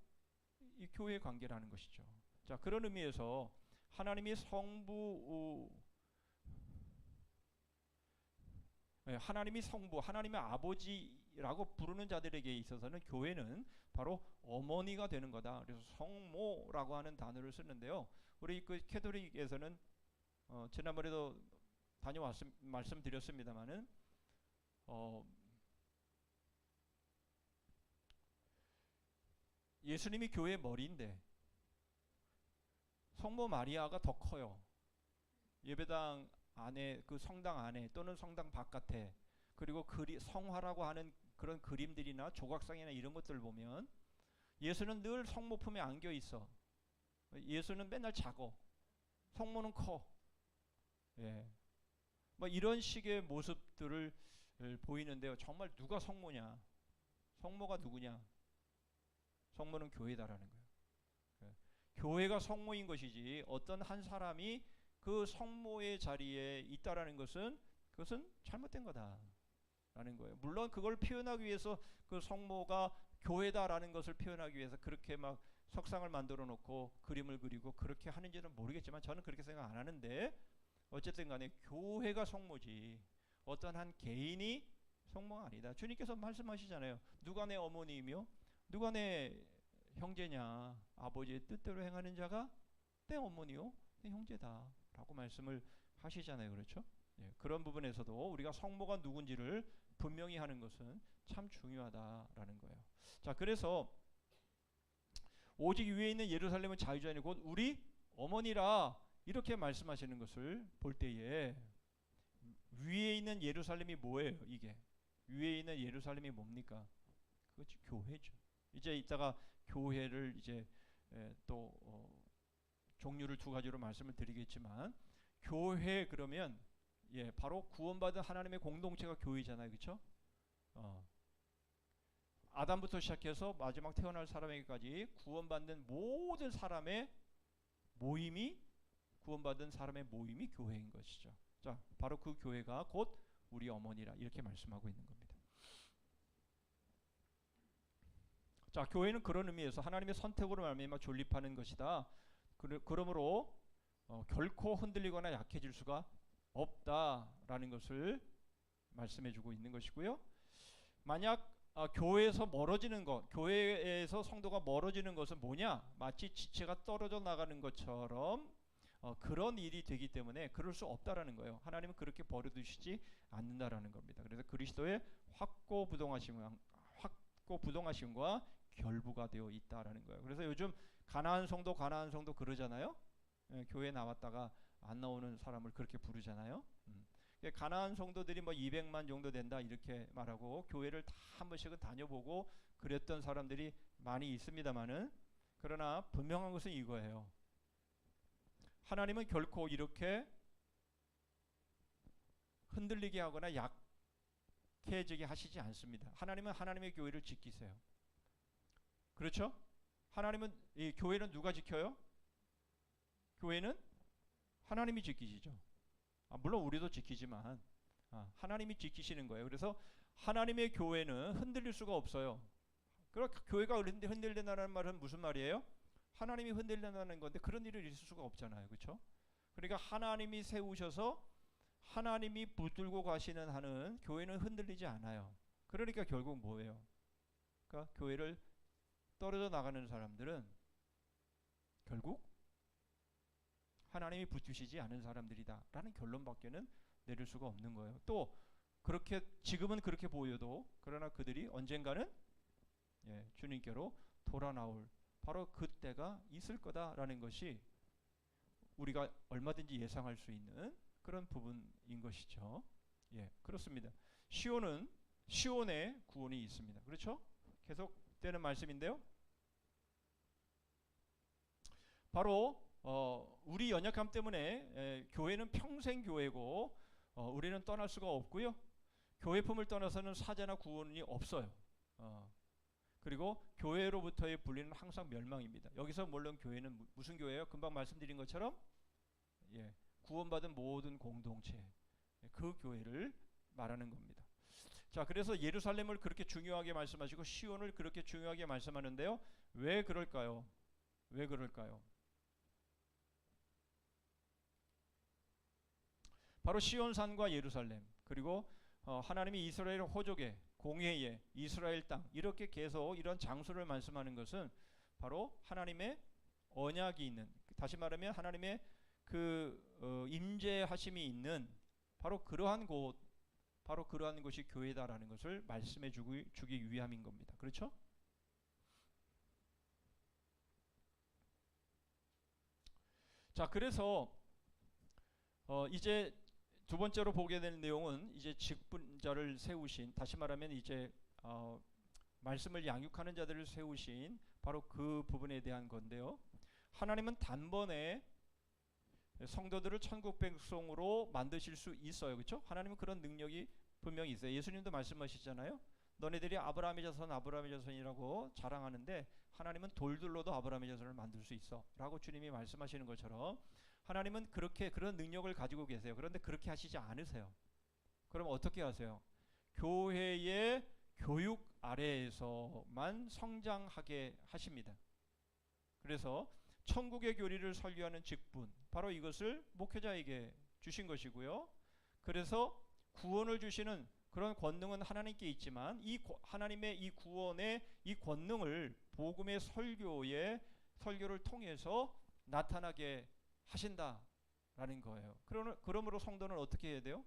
이 교회의 관계라는 것이죠. 자, 그런 의미에서 하나님이 하나님이 성부, 하나님의 아버지라고 부르는 자들에게 있어서는 교회는 바로 어머니가 되는 거다. 그래서 성모라고 하는 단어를 쓰는데요. 우리 그 캐톨릭에서는 지난번에도 말씀드렸습니다만은 예수님이 교회의 머리인데 성모 마리아가 더 커요. 예배당 안에 그 성당 안에 또는 성당 바깥에 그리고 성화라고 하는 그런 그림들이나 조각상이나 이런 것들 보면 예수는 늘 성모 품에 안겨 있어. 예수는 맨날 작어. 성모는 커. 뭐 이런 식의 모습들을 보이는데요. 정말 누가 성모냐? 성모가 누구냐? 성모는 교회다라는 거예요. 교회가 성모인 것이지 어떤 한 사람이 그 성모의 자리에 있다라는 것은 그것은 잘못된 거다라는 거예요. 물론 그걸 표현하기 위해서 그 성모가 교회다라는 것을 표현하기 위해서 그렇게 막 석상을 만들어 놓고 그림을 그리고 그렇게 하는지는 모르겠지만 저는 그렇게 생각 안 하는데 어쨌든 간에 교회가 성모지 어떤 한 개인이 성모가 아니다. 주님께서 말씀하시잖아요. 누가 내 어머니이며 누가 내 형제냐. 아버지의 뜻대로 행하는 자가 내 어머니요 내 형제다 라고 말씀을 하시잖아요. 그렇죠? 그런 부분에서도 우리가 성모가 누군지를 분명히 하는 것은 참 중요하다라는 거예요. 자, 그래서 오직 위에 있는 예루살렘은 자유자니 곧 우리 어머니라 이렇게 말씀하시는 것을 볼 때에 위에 있는 예루살렘이 뭐예요? 이게 위에 있는 예루살렘이 뭡니까? 그것이 교회죠. 이제 이따가 교회를 이제 또 종류를 두 가지로 말씀을 드리겠지만, 교회 그러면 바로 구원받은 하나님의 공동체가 교회잖아요, 그렇죠? 아담부터 시작해서 마지막 태어날 사람에게까지 구원받는 모든 사람의 모임이, 구원받은 사람의 모임이 교회인 것이죠. 자, 바로 그 교회가 곧 우리 어머니라, 이렇게 말씀하고 있는 겁니다. 자, 교회는 그런 의미에서 하나님의 선택으로 말미암아 존립하는 것이다. 그러므로 결코 흔들리거나 약해질 수가 없다라는 것을 말씀해주고 있는 것이고요. 만약 교회에서 멀어지는 것, 교회에서 성도가 멀어지는 것은 뭐냐? 마치 지체가 떨어져 나가는 것처럼 그런 일이 되기 때문에 그럴 수 없다라는 거예요. 하나님은 그렇게 버려두시지 않는다라는 겁니다. 그래서 그리스도의 확고부동하심과 결부가 되어 있다라는 거예요. 그래서 요즘 가나안 성도 그러잖아요. 교회 나왔다가 안 나오는 사람을 그렇게 부르잖아요. 가나안 성도들이 뭐 200만 정도 된다 이렇게 말하고, 교회를 다 한 번씩은 다녀보고 그랬던 사람들이 많이 있습니다만은, 그러나 분명한 것은 이거예요. 하나님은 결코 이렇게 흔들리게 하거나 약해지게 하시지 않습니다. 하나님은 하나님의 교회를 지키세요. 그렇죠? 하나님은, 이 교회는 누가 지켜요? 교회는 하나님이 지키시죠. 물론 우리도 지키지만 하나님이 지키시는 거예요. 그래서 하나님의 교회는 흔들릴 수가 없어요. 그럼 교회가 흔들린다는 말은 무슨 말이에요? 하나님이 흔들린다는 건데 그런 일이 있을 수가 없잖아요. 그렇죠? 그러니까 하나님이 세우셔서 하나님이 붙들고 가시는 한은 교회는 흔들리지 않아요. 그러니까 결국 뭐예요? 그러니까 교회를 떨어져 나가는 사람들은 결국 하나님이 붙드시지 않은 사람들이다 라는 결론밖에는 내릴 수가 없는 거예요. 또 그렇게 지금은 그렇게 보여도, 그러나 그들이 언젠가는 주님께로 돌아 나올 바로 그때가 있을 거다라는 것이 우리가 얼마든지 예상할 수 있는 그런 부분인 것이죠. 그렇습니다. 시온에 구원이 있습니다. 그렇죠? 계속되는 말씀인데요. 바로 우리 연약함 때문에 교회는 평생 교회고 우리는 떠날 수가 없고요. 교회 품을 떠나서는 사죄나 구원이 없어요. 그리고 교회로부터의 분리는 항상 멸망입니다. 여기서 물론 교회는 무슨 교회예요? 금방 말씀드린 것처럼 구원받은 모든 공동체, 그 교회를 말하는 겁니다. 자, 그래서 예루살렘을 그렇게 중요하게 말씀하시고 시온을 그렇게 중요하게 말씀하는데요. 왜 그럴까요? 바로 시온산과 예루살렘, 그리고 하나님이 이스라엘 호족의 공회의 이스라엘 땅, 이렇게 계속 이런 장소를 말씀하는 것은 바로 하나님의 언약이 있는, 다시 말하면 하나님의 그 임재하심이 있는 바로 그러한 곳, 바로 그러한 곳이 교회다라는 것을 말씀해 주기 위함인 겁니다. 그렇죠? 자, 그래서 이제 두 번째로 보게 되는 내용은 이제 직분자를 세우신, 다시 말하면 이제 말씀을 양육하는 자들을 세우신 바로 그 부분에 대한 건데요. 하나님은 단번에 성도들을 천국 백성으로 만드실 수 있어요. 그렇죠? 하나님은 그런 능력이 분명히 있어요. 예수님도 말씀하시잖아요. 너네들이 아브라함의 자손이라고 자랑하는데 하나님은 돌들로도 아브라함의 자손을 만들 수 있어 라고 주님이 말씀하시는 것처럼 하나님은 그렇게 그런 능력을 가지고 계세요. 그런데 그렇게 하시지 않으세요. 그럼 어떻게 하세요? 교회의 교육 아래에서만 성장하게 하십니다. 그래서 천국의 교리를 설교하는 직분, 바로 이것을 목회자에게 주신 것이고요. 그래서 구원을 주시는 그런 권능은 하나님께 있지만 하나님의 이 구원의 이 권능을 복음의 설교를 통해서 나타나게 하신다라는 거예요. 그러므로 성도는 어떻게 해야 돼요?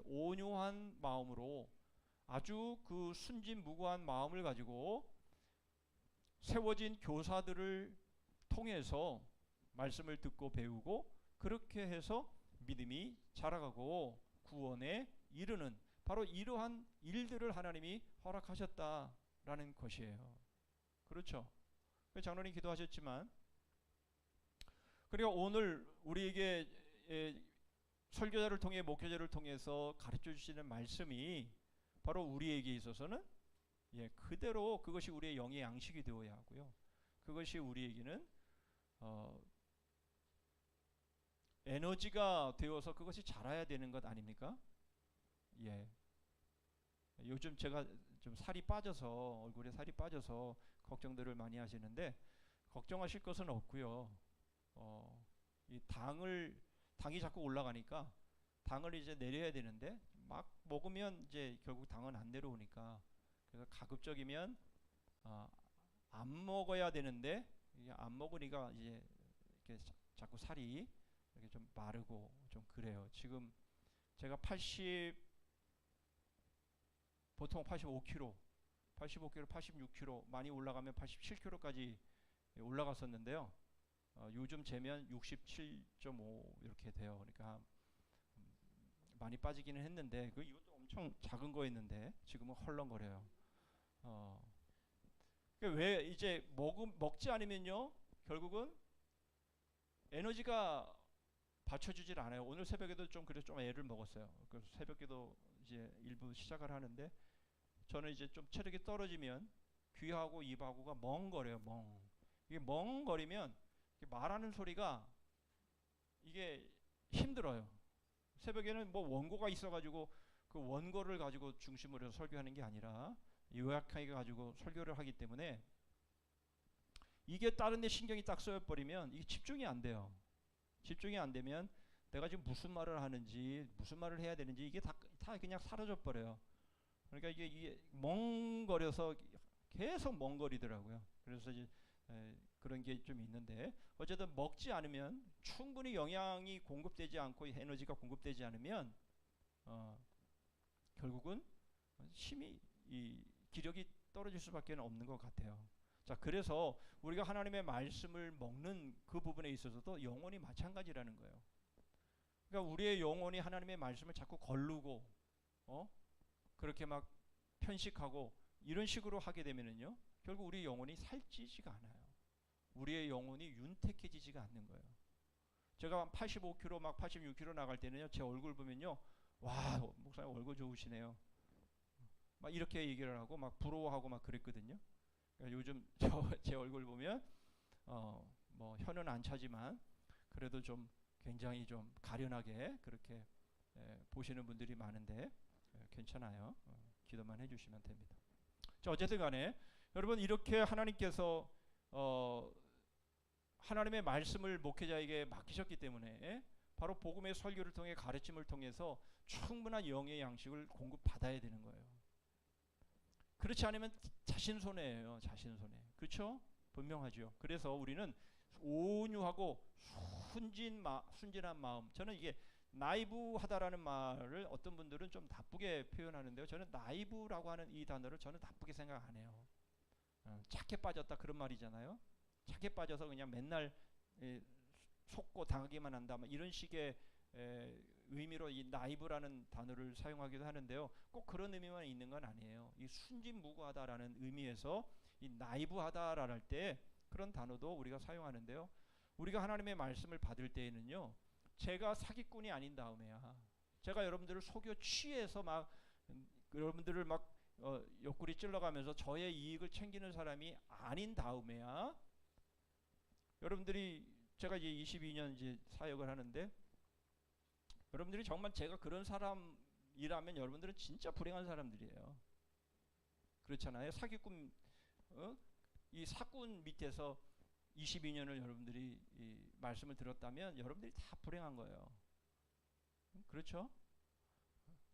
온유한 마음으로, 아주 그 순진무구한 마음을 가지고 세워진 교사들을 통해서 말씀을 듣고 배우고, 그렇게 해서 믿음이 자라가고 구원에 이르는 바로 이러한 일들을 하나님이 허락하셨다라는 것이에요. 그렇죠? 장로님 기도하셨지만, 그리고 오늘 우리에게 설교자를 통해 목회자를 통해서 가르쳐 주시는 말씀이 바로 우리에게 있어서는 그대로 그것이 우리의 영의 양식이 되어야 하고요. 그것이 우리에게는 에너지가 되어서 그것이 자라야 되는 것 아닙니까? 요즘 제가 좀 살이 빠져서, 얼굴에 살이 빠져서 걱정들을 많이 하시는데 걱정하실 것은 없고요. 이 당이 자꾸 올라가니까 당을 이제 내려야 되는데 막 먹으면 이제 결국 당은 안 내려오니까, 그래서 가급적이면 안 먹어야 되는데 이게 안 먹으니까 이제 이렇게 자꾸 살이 이렇게 좀 마르고 좀 그래요. 지금 제가 보통 85kg, 86kg, 많이 올라가면 87kg까지 올라갔었는데요. 요즘 재면 67.5 이렇게 돼요. 그러니까 많이 빠지기는 했는데 이것도 엄청 작은 거였는데 지금은 헐렁거려요. 왜 이제 먹지 않으면요 결국은 에너지가 받쳐주질 않아요. 오늘 새벽에도 좀 애를 먹었어요. 그래서 새벽에도 이제 일부 시작을 하는데, 저는 이제 좀 체력이 떨어지면 귀하고 입하고가 멍거려요. 이게 멍거리면 말하는 소리가 이게 힘들어요. 새벽에는 뭐 원고가 있어가지고 그 원고를 가지고 중심으로 해서 설교하는 게 아니라 요약하게 가지고 설교를 하기 때문에 이게 다른 데 신경이 딱 쏘여버리면 이게 집중이 안 돼요. 집중이 안 되면 내가 지금 무슨 말을 하는지, 무슨 말을 해야 되는지 이게 다 그냥 사라져 버려요. 그러니까 이게 멍거려서 계속 멍거리더라고요. 그래서 이제 그런 게 좀 있는데, 어쨌든 먹지 않으면, 충분히 영양이 공급되지 않고 에너지가 공급되지 않으면 결국은 힘이, 이 기력이 떨어질 수밖에 없는 것 같아요. 자, 그래서 우리가 하나님의 말씀을 먹는 그 부분에 있어서도 영혼이 마찬가지라는 거예요. 그러니까 우리의 영혼이 하나님의 말씀을 자꾸 거르고 그렇게 막 편식하고 이런 식으로 하게 되면은요 결국 우리 영혼이 살찌지가 않아요. 우리의 영혼이 윤택해지지가 않는 거예요. 제가 85kg 막 86kg 나갈 때는요 제 얼굴 보면요, 와, 목사님 얼굴 좋으시네요, 막 이렇게 얘기를 하고 막 부러워하고 막 그랬거든요. 그러니까 요즘 제 얼굴 보면 뭐 혀는 안 차지만 그래도 좀 굉장히 좀 가련하게 그렇게 보시는 분들이 많은데 괜찮아요. 기도만 해주시면 됩니다. 자, 어쨌든 간에 여러분, 이렇게 하나님께서 하나님의 말씀을 목회자에게 맡기셨기 때문에 바로 복음의 설교를 통해, 가르침을 통해서 충분한 영의 양식을 공급받아야 되는 거예요. 그렇지 않으면 자신 손해예요. 자신 손해. 그렇죠? 분명하죠. 그래서 우리는 온유하고 순진한 마음. 저는 이게 나이브하다라는 말을 어떤 분들은 좀 나쁘게 표현하는데요. 저는 나이브라고 하는 이 단어를 저는 나쁘게 생각 안 해요. 착해 빠졌다 그런 말이잖아요. 착해 빠져서 그냥 맨날 속고 당하기만 한다, 이런 식의 의미로 이 나이브라는 단어를 사용하기도 하는데요. 꼭 그런 의미만 있는 건 아니에요. 이 순진무구하다라는 의미에서 이 나이브하다라는 할 때 그런 단어도 우리가 사용하는데요. 우리가 하나님의 말씀을 받을 때에는요, 제가 사기꾼이 아닌 다음에야, 제가 여러분들을 속여 취해서 막 여러분들을 막 옆구리 찔러가면서 저의 이익을 챙기는 사람이 아닌 다음에야, 여러분들이, 제가 이제 22년 이제 사역을 하는데, 여러분들이 정말 제가 그런 사람이라면 여러분들은 진짜 불행한 사람들이에요. 그렇잖아요. 사기꾼, 이 사꾼 밑에서 22년을 여러분들이 이 말씀을 들었다면 여러분들이 다 불행한 거예요. 그렇죠?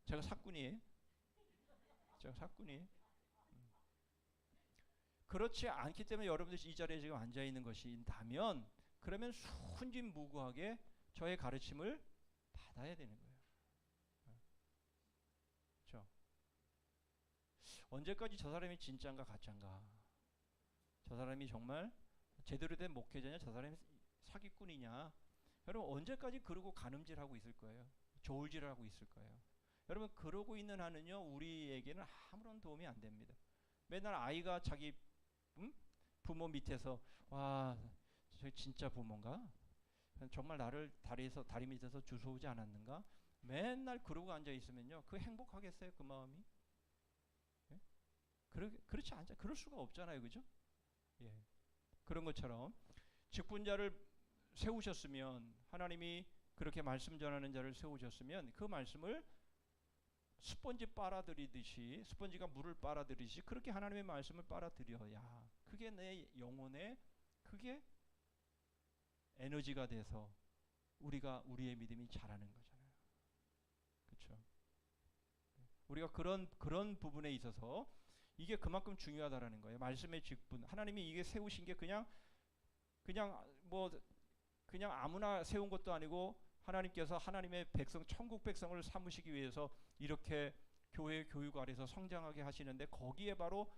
제가 사꾼이에요. 그렇지 않기 때문에 여러분들이 이 자리에 지금 앉아 있는 것이다면, 그러면 순진무구하게 저의 가르침을 받아야 되는 거예요. 그렇죠? 언제까지 저 사람이 진짜인가 가짜인가, 저 사람이 정말 제대로 된 목회자냐, 저 사람이 사기꾼이냐, 여러분 언제까지 그러고 가늠질하고 있을 거예요? 저울질하고 있을 거예요. 여러분, 그러고 있는 한은요 우리에게는 아무런 도움이 안 됩니다. 맨날 아이가 자기 부모 밑에서 와, 저 진짜 부모인가? 정말 나를 다리 밑에서 주워오지 않았는가? 맨날 그러고 앉아 있으면요, 그 행복하겠어요? 그 마음이? 예? 그렇지 않죠. 그럴 수가 없잖아요, 그죠? 예. 그런 것처럼 직분자를 세우셨으면, 하나님이 그렇게 말씀 전하는 자를 세우셨으면 그 말씀을 스펀지 빨아들이듯이, 스펀지가 물을 빨아들이듯이 그렇게 하나님의 말씀을 빨아들여야 그게 내 영혼에, 그게 에너지가 돼서 우리의 믿음이 자라는 거잖아요. 그렇죠? 우리가 그런 부분에 있어서 이게 그만큼 중요하다라는 거예요. 말씀의 직분, 하나님이 이게 세우신 게 그냥 아무나 세운 것도 아니고, 하나님께서 하나님의 백성, 천국 백성을 삼으시기 위해서 이렇게 교회 교육 아래서 성장하게 하시는데, 거기에 바로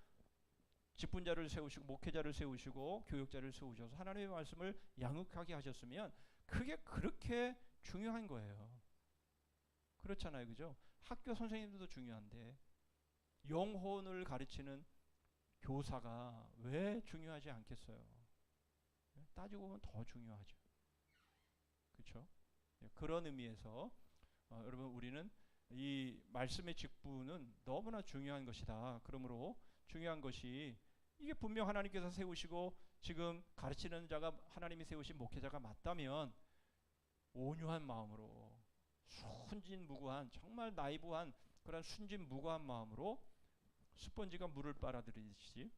직분자를 세우시고 목회자를 세우시고 교육자를 세우셔서 하나님의 말씀을 양육하게 하셨으면 그게 그렇게 중요한 거예요. 그렇잖아요, 그죠? 학교 선생님들도 중요한데 영혼을 가르치는 교사가 왜 중요하지 않겠어요? 따지고 보면 더 중요하죠. 그렇죠? 그런 의미에서 여러분, 우리는 이 말씀의 직분은 너무나 중요한 것이다. 그러므로 중요한 것이, 이게 분명 하나님께서 세우시고 지금 가르치는 자가 하나님이 세우신 목회자가 맞다면 온유한 마음으로, 순진무구한, 정말 나이브한 그런 순진무구한 마음으로 스펀지가 물을 빨아들이듯이,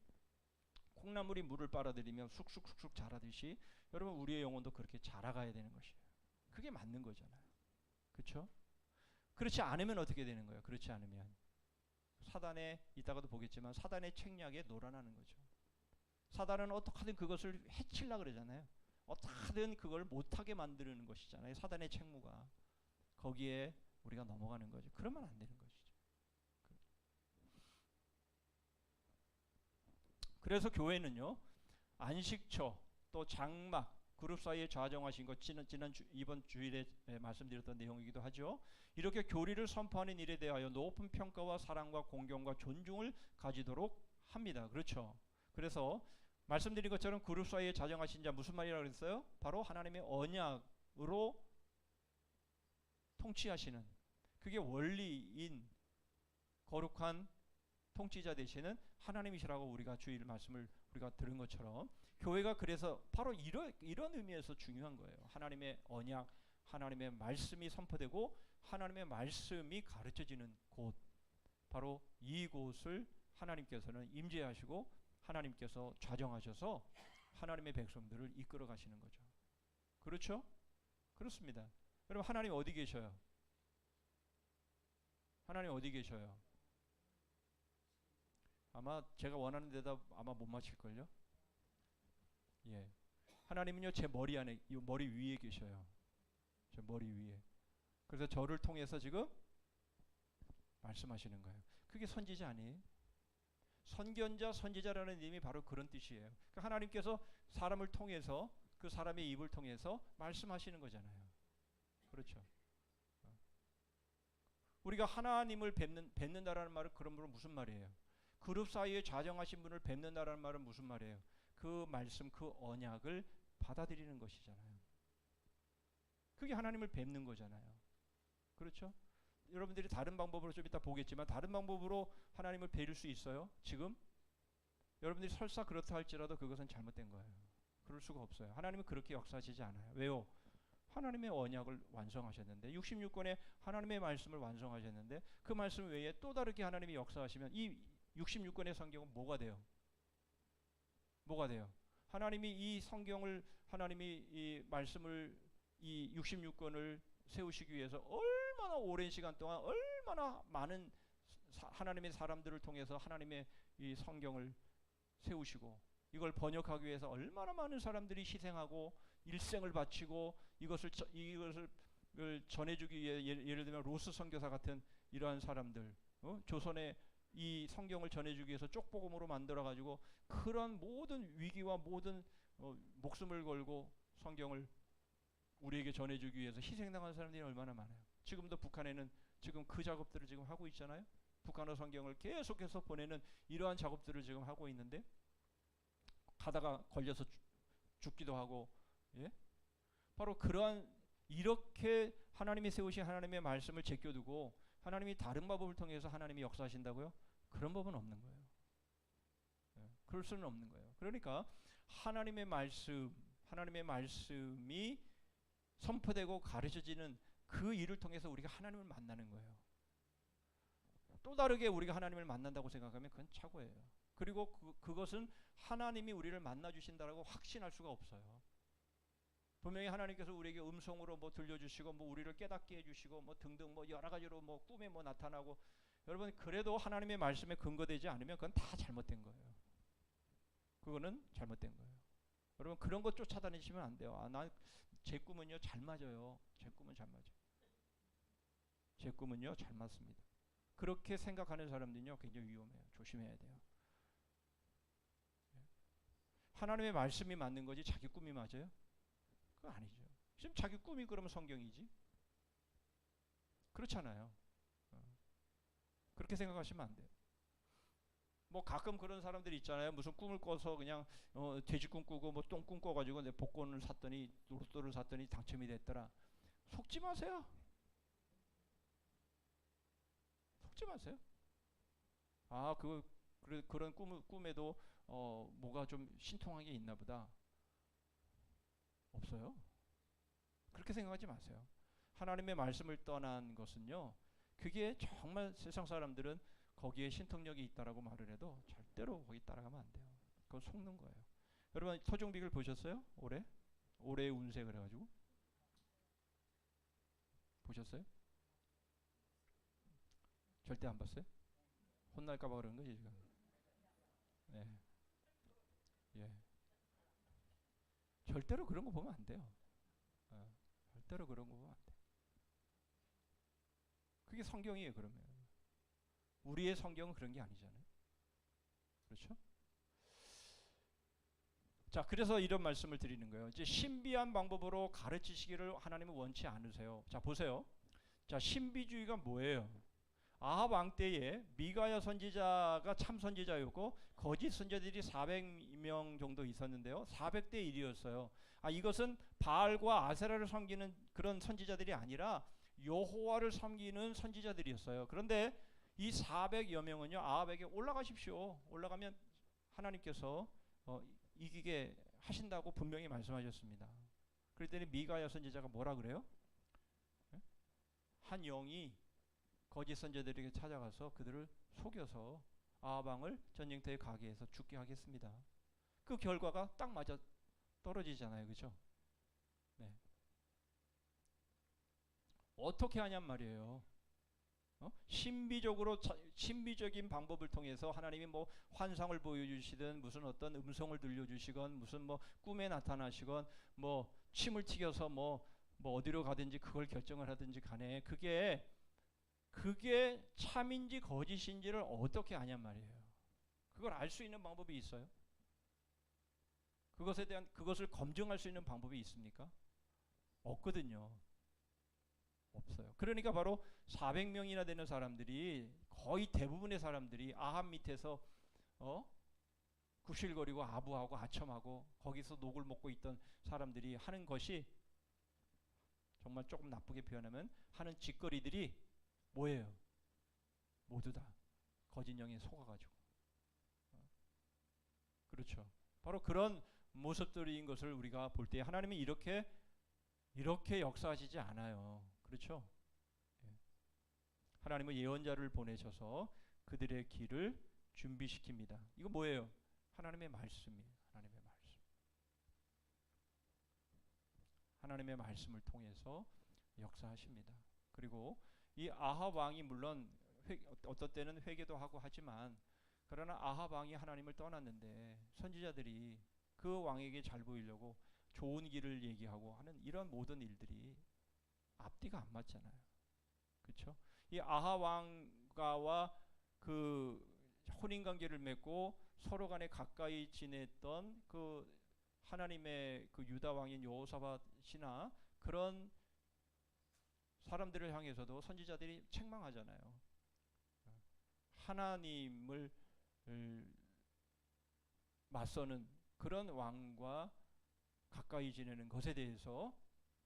콩나물이 물을 빨아들이면 쑥쑥쑥쑥 자라듯이 여러분, 우리의 영혼도 그렇게 자라가야 되는 것이에요. 그게 맞는 거잖아요. 그렇죠? 그렇지 않으면 어떻게 되는 거예요? 그렇지 않으면 사단의, 이따가도 보겠지만 사단의 책략에 놀아나는 거죠. 사단은 어떻게든 그것을 해치려고 그러잖아요. 어떻게든 그걸 못하게 만드는 것이잖아요. 사단의 책무가. 거기에 우리가 넘어가는 거죠. 그러면 안 되는 것이죠. 그래서 교회는요, 안식처, 또 장막, 그룹 사이에 좌정하신 것, 이번 주일에 말씀드렸던 내용이기도 하죠. 이렇게 교리를 선포하는 일에 대하여 높은 평가와 사랑과 공경과 존중을 가지도록 합니다. 그렇죠? 그래서 말씀드린 것처럼 그룹 사이에 좌정하신 자, 무슨 말이라고 그랬어요? 바로 하나님의 언약으로 통치하시는, 그게 원리인 거룩한 통치자 되시는 하나님이시라고 우리가 주일 말씀을 우리가 들은 것처럼, 교회가 그래서 바로 이런 의미에서 중요한 거예요. 하나님의 언약, 하나님의 말씀이 선포되고 하나님의 말씀이 가르쳐지는 곳, 바로 이곳을 하나님께서는 임재하시고 하나님께서 좌정하셔서 하나님의 백성들을 이끌어 가시는 거죠. 그렇죠? 그렇습니다. 여러분, 하나님 어디 계셔요? 하나님 어디 계셔요? 아마 제가 원하는 대답 아마 못 맞힐걸요? 예. 하나님은요, 제 머리 안에, 이 머리 위에 계셔요. 제 머리 위에. 그래서 저를 통해서 지금 말씀하시는 거예요. 그게 선지자 아니에요? 선견자, 선지자라는 이름이 바로 그런 뜻이에요. 그러니까 하나님께서 사람을 통해서, 그 사람의 입을 통해서 말씀하시는 거잖아요. 그렇죠? 우리가 하나님을 뵙는다라는 말은 그러므로 무슨 말이에요? 그룹 사이에 좌정하신 분을 뵙는다라는 말은 무슨 말이에요? 그 말씀, 그 언약을 받아들이는 것이잖아요. 그게 하나님을 뵙는 거잖아요. 그렇죠? 여러분들이 다른 방법으로 좀 이따 보겠지만, 다른 방법으로 하나님을 뵐 수 있어요? 지금? 여러분들이 설사 그렇다 할지라도 그것은 잘못된 거예요. 그럴 수가 없어요. 하나님은 그렇게 역사하시지 않아요. 왜요? 하나님의 언약을 완성하셨는데, 66권의 하나님의 말씀을 완성하셨는데, 그 말씀 외에 또 다르게 하나님이 역사하시면 이 66권의 성경은 뭐가 돼요? 뭐가 돼요? 하나님이 이 성경을, 하나님이 이 말씀을, 이 66권을 세우시기 위해서 얼마나 오랜 시간 동안 얼마나 많은 하나님의 사람들을 통해서 하나님의 이 성경을 세우시고, 이걸 번역하기 위해서 얼마나 많은 사람들이 희생하고 일생을 바치고 이것을 전해주기 위해, 예를 들면 로스 선교사 같은 이러한 사람들, 조선에 이 성경을 전해주기 위해서 쪽복음으로 만들어가지고 그런 모든 위기와 모든 목숨을 걸고 성경을 우리에게 전해주기 위해서 희생당한 사람들이 얼마나 많아요. 지금도 북한에는 지금 그 작업들을 지금 하고 있잖아요. 북한어 성경을 계속해서 보내는 이러한 작업들을 지금 하고 있는데, 가다가 걸려서 죽기도 하고, 예? 바로 그러한 이렇게 하나님이 세우신 하나님의 말씀을 제껴두고 하나님이 다른 방법을 통해서 하나님이 역사하신다고요? 그런 법은 없는 거예요. 예, 그럴 수는 없는 거예요. 그러니까 하나님의 말씀이 선포되고 가르쳐지는 그 일을 통해서 우리가 하나님을 만나는 거예요. 또 다르게 우리가 하나님을 만난다고 생각하면 그건 착오예요. 그리고 그것은 하나님이 우리를 만나 주신다라고 확신할 수가 없어요. 분명히 하나님께서 우리에게 음성으로 뭐 들려주시고 뭐 우리를 깨닫게 해주시고 뭐 등등 뭐 여러 가지로 뭐 꿈에 뭐 나타나고, 여러분 그래도 하나님의 말씀에 근거되지 않으면 그건 다 잘못된 거예요. 그거는 잘못된 거예요. 여러분 그런 것 쫓아다니시면 안 돼요. 제 꿈은요 잘 맞아요. 제 꿈은 잘 맞아요. 제 꿈은요 잘 맞습니다. 그렇게 생각하는 사람들은요 굉장히 위험해요. 조심해야 돼요. 하나님의 말씀이 맞는 거지 자기 꿈이 맞아요? 그거 아니죠. 지금 자기 꿈이 그러면 성경이지? 그렇잖아요. 그렇게 생각하시면 안 돼요. 뭐 가끔 그런 사람들이 있잖아요. 무슨 꿈을 꿔서 그냥 돼지 꿈 꾸고 뭐 똥 꿈 꿔가지고 내 복권을 샀더니 로또를 샀더니 당첨이 됐더라. 속지 마세요. 속지 마세요. 아, 그런 꿈에도 뭐가 좀 신통한 게 있나 보다. 없어요. 그렇게 생각하지 마세요. 하나님의 말씀을 떠난 것은요, 그게 정말 세상 사람들은 거기에 신통력이 있다라고 말을 해도 절대로 거기 따라가면 안 돼요. 그건 속는 거예요. 여러분 토종빅을 보셨어요? 올해의 운세 그래가지고 보셨어요? 절대 안 봤어요? 혼날까봐 그런 거지 지금. 네. 예. 절대로 그런 거 보면 안 돼요. 절대로 그런 거 보면 안 돼요. 그게 성경이에요. 그러면 우리의 성경은 그런 게 아니잖아요. 그렇죠? 자, 그래서 이런 말씀을 드리는 거예요. 이제 신비한 방법으로 가르치시기를 하나님은 원치 않으세요. 자, 보세요. 자, 신비주의가 뭐예요? 아합 왕 때에 미가야 선지자가 참 선지자였고 거짓 선지자들이 400명 정도 있었는데요. 400대 1이었어요. 이것은 바알과 아세라를 섬기는 그런 선지자들이 아니라 여호와를 섬기는 선지자들이었어요. 그런데 이 400여 명은요, 아합에게 올라가십시오. 올라가면 하나님께서 이기게 하신다고 분명히 말씀하셨습니다. 그랬더니 미가야 선지자가 뭐라 그래요? 한 영이 거짓 선지자들에게 찾아가서 그들을 속여서 아합 왕을 전쟁터에 가게 해서 죽게 하겠습니다. 그 결과가 딱 맞아 떨어지잖아요. 그렇죠? 네. 어떻게 하냔 말이에요. 신비적인 방법을 통해서 하나님이 뭐 환상을 보여주시든 무슨 어떤 음성을 들려주시건 무슨 뭐 꿈에 나타나시건 뭐 침을 튀겨서 뭐 어디로 가든지 그걸 결정을 하든지 간에 그게 참인지 거짓인지를 어떻게 아냔 말이에요. 그걸 알 수 있는 방법이 있어요? 그것을 검증할 수 있는 방법이 있습니까? 없거든요. 없어요. 그러니까 바로 400명이나 되는 사람들이, 거의 대부분의 사람들이 아합 밑에서 구실거리고 아부하고 아첨하고 거기서 녹을 먹고 있던 사람들이 하는 것이, 정말 조금 나쁘게 표현하면 하는 짓거리들이 뭐예요? 모두 다 거짓 영에 속아가지고. 그렇죠. 바로 그런 모습들인 것을 우리가 볼 때 하나님이 이렇게 역사하시지 않아요. 그렇죠? 하나님은 예언자를 보내셔서 그들의 길을 준비시킵니다. 이거 뭐예요? 하나님의 말씀이에요. 하나님의 말씀을 통해서 역사하십니다. 그리고 이 아합 왕이 물론 어떤 때는 회개도 하고 하지만, 그러나 아합 왕이 하나님을 떠났는데 선지자들이 그 왕에게 잘 보이려고 좋은 길을 얘기하고 하는 이런 모든 일들이 앞뒤가 안 맞잖아요. 그렇죠? 이 아합 왕과와 그 혼인 관계를 맺고 서로 간에 가까이 지냈던 그 하나님의 그 유다 왕인 여호사밧이나 그런 사람들을 향해서도 선지자들이 책망하잖아요. 하나님을 맞서는 그런 왕과 가까이 지내는 것에 대해서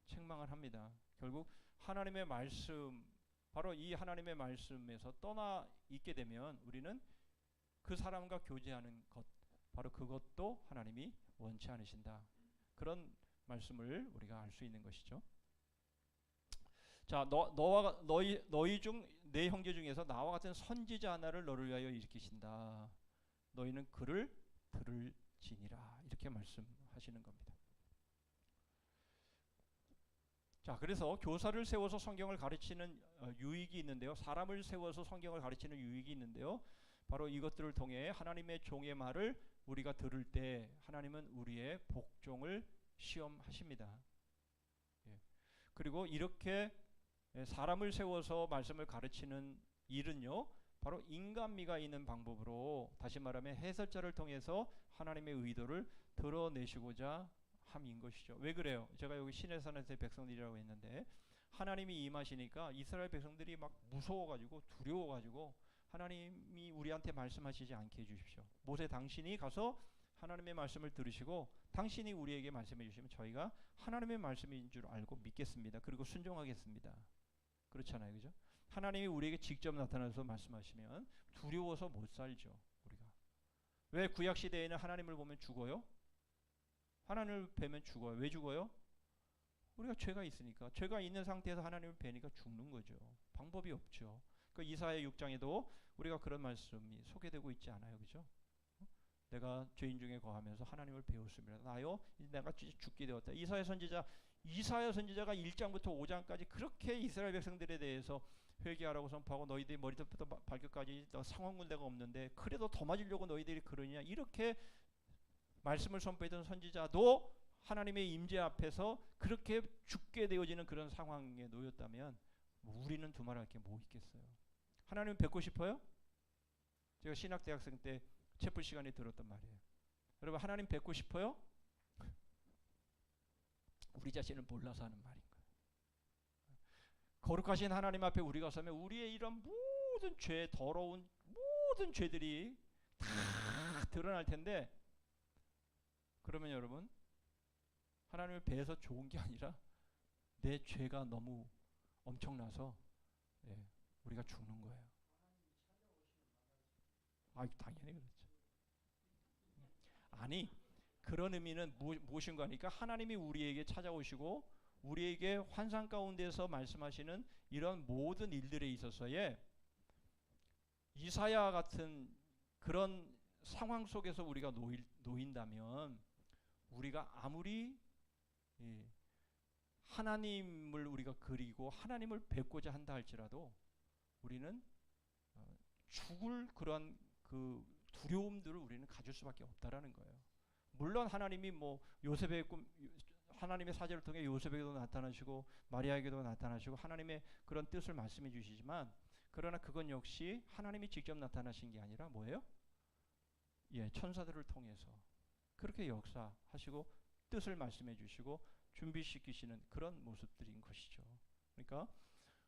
책망을 합니다. 결국 하나님의 말씀, 바로 이 하나님의 말씀에서 떠나 있게 되면 우리는 그 사람과 교제하는 것, 바로 그것도 하나님이 원치 않으신다. 그런 말씀을 우리가 알 수 있는 것이죠. 자, 너희 중 내 형제 중에서 나와 같은 선지자 하나를 너를 위하여 일으키신다. 너희는 그를 들을지니라. 이렇게 말씀하시는 겁니다. 자, 그래서 교사를 세워서 성경을 가르치는 유익이 있는데요. 사람을 세워서 성경을 가르치는 유익이 있는데요. 바로 이것들을 통해 하나님의 종의 말을 우리가 들을 때 하나님은 우리의 복종을 시험하십니다. 예. 그리고 이렇게 사람을 세워서 말씀을 가르치는 일은요, 바로 인간미가 있는 방법으로, 다시 말하면 해설자를 통해서 하나님의 의도를 드러내시고자 함인 것이죠. 왜 그래요? 제가 여기 시내산에서의 백성들이라고 했는데 하나님이 임하시니까 이스라엘 백성들이 막 무서워가지고 두려워가지고 하나님이 우리한테 말씀하시지 않게 해주십시오. 모세, 당신이 가서 하나님의 말씀을 들으시고 당신이 우리에게 말씀해 주시면 저희가 하나님의 말씀인 줄 알고 믿겠습니다. 그리고 순종하겠습니다. 그렇잖아요, 그죠? 하나님이 우리에게 직접 나타나서 말씀하시면 두려워서 못 살죠, 우리가. 왜 구약 시대에는 하나님을 보면 죽어요? 하나님을 뵈면 죽어요. 왜 죽어요? 우리가 죄가 있으니까. 죄가 있는 상태에서 하나님을 뵈니까 죽는 거죠. 방법이 없죠. 그 이사야 6장에도 우리가 그런 말씀이 소개되고 있지 않아요, 그죠? 내가 죄인 중에 거하면서 하나님을 배웠습니다. 나요, 내가 죽게 되었다. 이사야 선지자가 1장부터 5장까지 그렇게 이스라엘 백성들에 대해서 회개하라고 선포하고 너희들이 머리부터 발끝까지 상황군대가 없는데 그래도 더 맞으려고 너희들이 그러냐, 이렇게 말씀을 선포했던 선지자도 하나님의 임재 앞에서 그렇게 죽게 되어지는 그런 상황에 놓였다면 우리는 두말할 게 뭐 있겠어요? 하나님 뵙고 싶어요? 제가 신학대학생 때 채플 시간에 들었단 말이에요. 여러분, 하나님 뵙고 싶어요? 우리 자신을 몰라서 하는 말인 거예요. 거룩하신 하나님 앞에 우리가 서면 우리의 이런 모든 죄, 더러운 모든 죄들이 다 드러날 텐데, 그러면 여러분, 하나님을 배에서 좋은 게 아니라 내 죄가 너무 엄청나서 우리가 죽는 거예요. 당연히 그렇죠. 아니, 그런 의미는 무엇인가 하니까 하나님이 우리에게 찾아오시고 우리에게 환상 가운데서 말씀하시는 이런 모든 일들에 있어서의 이사야 같은 그런 상황 속에서 우리가 놓인다면 우리가 아무리 하나님을 우리가 그리고 하나님을 뵙고자 한다 할지라도 우리는 죽을 그런 그 두려움들을 우리는 가질 수밖에 없다라는 거예요. 물론 하나님이 뭐 요셉의 꿈, 하나님의 사제를 통해 요셉에게도 나타나시고 마리아에게도 나타나시고 하나님의 그런 뜻을 말씀해 주시지만, 그러나 그건 역시 하나님이 직접 나타나신 게 아니라 뭐예요? 천사들을 통해서 그렇게 역사하시고 뜻을 말씀해 주시고 준비시키시는 그런 모습들인 것이죠. 그러니까